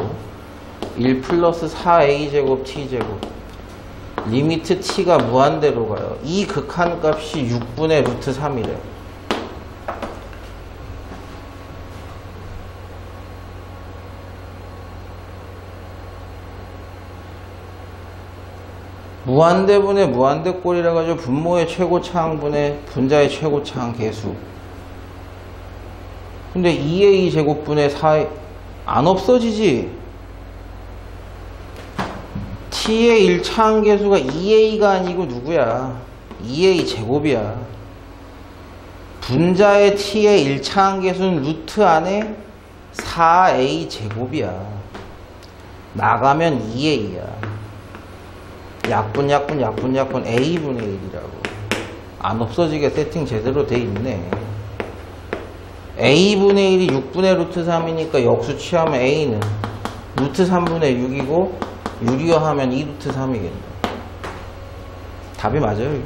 1 플러스 4a제곱 t제곱. 리미트 t가 무한대로 가요. 이 극한값이 6분의 루트 3이래. 무한대분의 무한대꼴이라 가지고 분모의 최고차항분의 분자의 최고차항 계수. 근데 2a 제곱분의 4 안 없어지지. t의 1차항 계수가 2a가 아니고 누구야? 2a 제곱이야. 분자의 t의 1차항 계수는 루트 안에 4a 제곱이야. 나가면 2a야. 약분 a분의 1이라고. 안 없어지게 세팅 제대로 돼 있네. a분의 1이 6분의 루트 3이니까 역수 취하면 a는 루트 3분의 6이고 유리화하면 2루트 3이겠네. 답이 맞아요.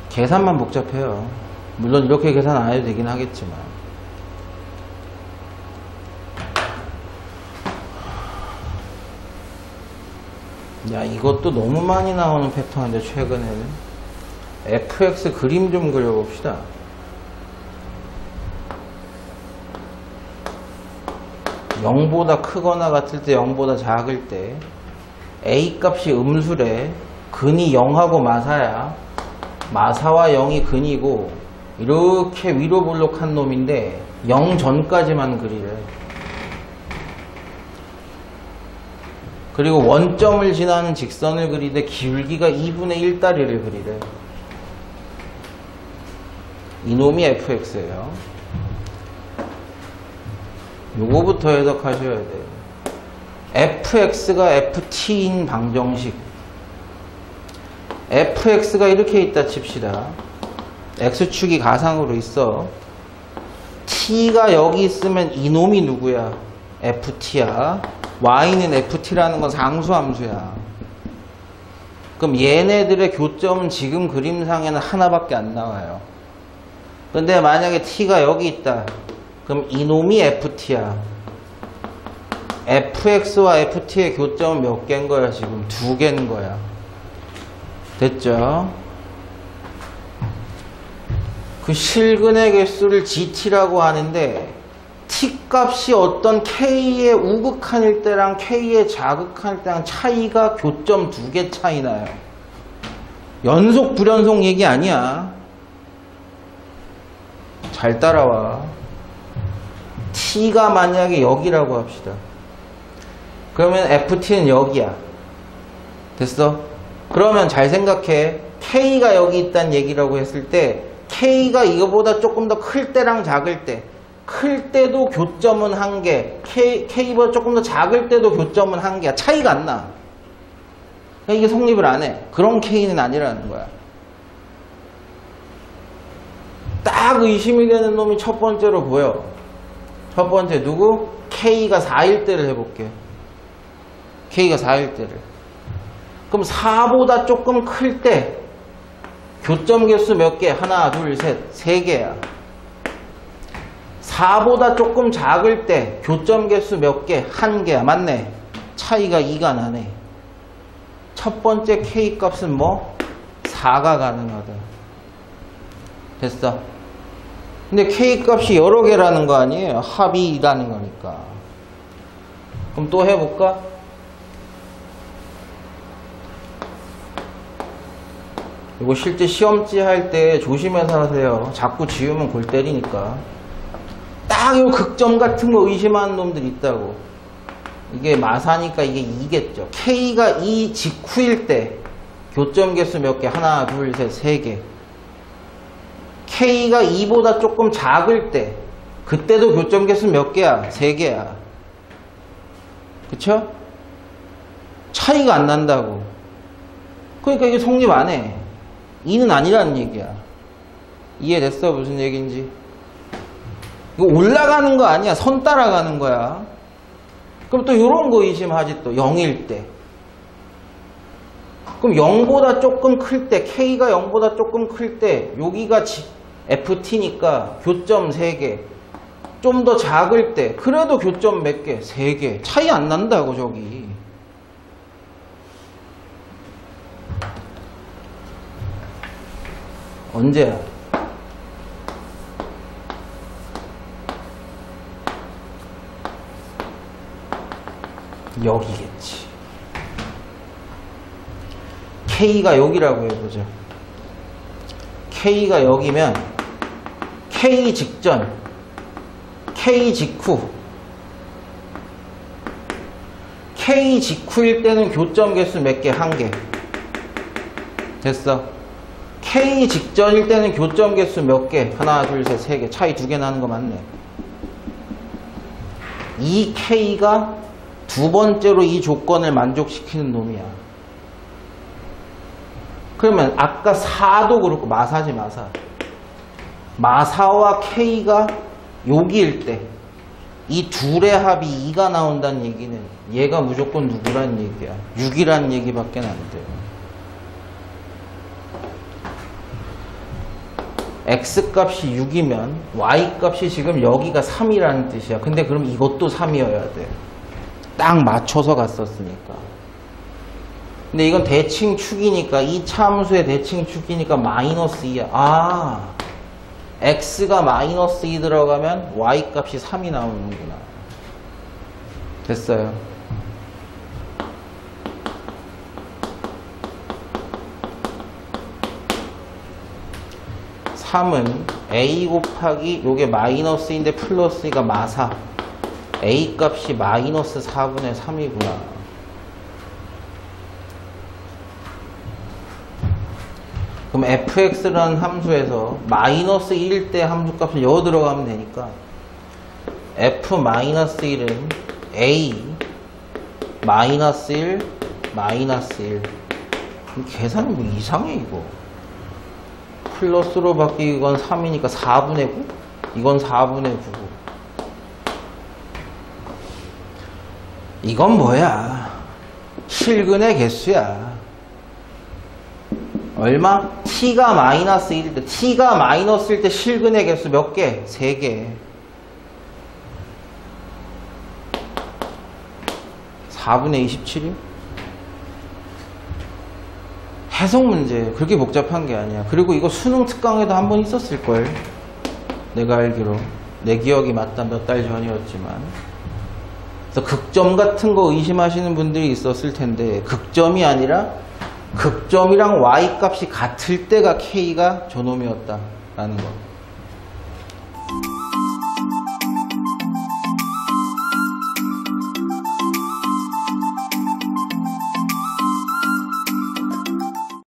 계산만 복잡해요. 물론 이렇게 계산 안 해도 되긴 하겠지만. 야, 이것도 너무 많이 나오는 패턴인데 최근에는. fx 그림 좀 그려봅시다. (0보다) 크거나 같을 때, (0보다) 작을 때 a 값이 음수래. 근이 0하고 마사야. 마사와 0이 근이고 이렇게 위로 볼록한 놈인데 0 전까지만 그리래. 그리고 원점을 지나는 직선을 그리되 기울기가 2분의 1다리를 그리래. 이놈이 fx예요. 요거부터 해석하셔야 돼요. fx가 ft인 방정식. fx가 이렇게 있다 칩시다. x축이 가상으로 있어. t가 여기 있으면 이놈이 누구야? ft야. y는 ft라는 건 상수함수야. 그럼 얘네들의 교점은 지금 그림상에는 하나밖에 안 나와요. 근데 만약에 t가 여기 있다. 그럼 이놈이 ft야. fx와 ft의 교점은 몇 개인 거야 지금? 2개인 거야. 됐죠? 그 실근의 개수를 gt라고 하는데 t 값이 어떤 k의 우극한일 때랑 k의 자극한일 때랑 차이가 교점 2개 차이 나요. 연속 불연속 얘기 아니야. 잘 따라와. t가 만약에 여기라고 합시다. 그러면 ft는 여기야. 됐어? 그러면 잘 생각해. k가 여기 있다는 얘기라고 했을 때 k가 이거보다 조금 더 클 때랑 작을 때, 클 때도 교점은 1개, k보다 조금 더 작을 때도 교점은 1개야. 차이가 안 나. 그러니까 이게 성립을 안 해. 그런 k는 아니라는 거야. 딱 의심이 되는 놈이 첫 번째로 보여. 첫 번째 누구? k가 4일 때를 해볼게. k가 4일 때를. 그럼 4보다 조금 클 때 교점 개수 몇 개? 하나, 둘, 셋, 3개야. 4보다 조금 작을 때 교점 개수 몇 개? 1개야. 맞네. 차이가 2가 나네. 첫 번째 k 값은 뭐? 4가 가능하다. 됐어. 근데 k 값이 여러 개라는 거 아니에요? 합이 2라는 거니까. 그럼 또 해볼까? 이거 실제 시험지 할 때 조심해서 하세요. 자꾸 지우면 골 때리니까. 딱 요 극점 같은 거 의심하는 놈들 있다고. 이게 마사니까 이게 2겠죠. k가 2 직후일 때 교점 개수 몇 개? 하나, 둘, 셋, 3개. k가 2보다 조금 작을 때 그때도 교점 개수 몇 개야? 3개야. 그쵸? 차이가 안 난다고. 그러니까 이게 성립 안 해. 2는 아니라는 얘기야. 이해됐어? 무슨 얘기인지? 이거 올라가는 거 아니야. 선 따라가는 거야. 그럼 또 요런 거 의심하지 또. 0일 때. 그럼 0보다 조금 클 때, k가 0보다 조금 클 때 여기가 ft니까 교점 3개. 좀 더 작을 때 그래도 교점 몇 개? 3개. 차이 안 난다고 저기. 언제야? 여기겠지. K가 여기라고 해보자. K가 여기면 K 직전, K 직후. K 직후일 때는 교점 개수 몇 개? 1개. 됐어. K 직전일 때는 교점 개수 몇 개? 하나, 둘, 셋, 3개. 차이 2개 나는 거 맞네. 이 K가 두 번째로 이 조건을 만족시키는 놈이야. 그러면 아까 4도 그렇고 마사지 마사. 마사와 K가 여기일 때 이 둘의 합이 2가 나온다는 얘기는 얘가 무조건 누구란 얘기야? 6이란 얘기밖에 안 돼요. X값이 6이면 Y값이 지금 여기가 3이라는 뜻이야. 근데 그럼 이것도 3이어야 돼. 딱 맞춰서 갔었으니까. 근데 이건 대칭축이니까 이 참수의 대칭축이니까 마이너스 2야. 아, X가 마이너스 2 들어가면 Y값이 3이 나오는구나. 됐어요. (3은) A 곱하기 요게 마이너스 2인데 플러스 2가 마사. A 값이 마이너스 4분의 3이구나. 그럼 fx라는 함수에서 마이너스 1일 때 함수값을 여 들어가면 되니까 f 마이너스 1은 a 마이너스 1 마이너스 1. 계산이 뭐 이상해 이거. 플러스로 바뀌고 이건 3이니까 4분의 9? 이건 4분의 9고. 이건 뭐야? 실근의 개수야. 얼마? t가 마이너스 1일 때, t가 마이너스일 때 실근의 개수 몇 개? 3개. 4분의 27이요? 해석 문제. 그렇게 복잡한 게 아니야. 그리고 이거 수능 특강에도 한 번 있었을걸. 내가 알기로. 내 기억이 맞다. 몇 달 전이었지만. 그래서 극점 같은 거 의심하시는 분들이 있었을 텐데, 극점이 아니라 극점이랑 y 값이 같을 때가 k가 저놈이었다라는 거.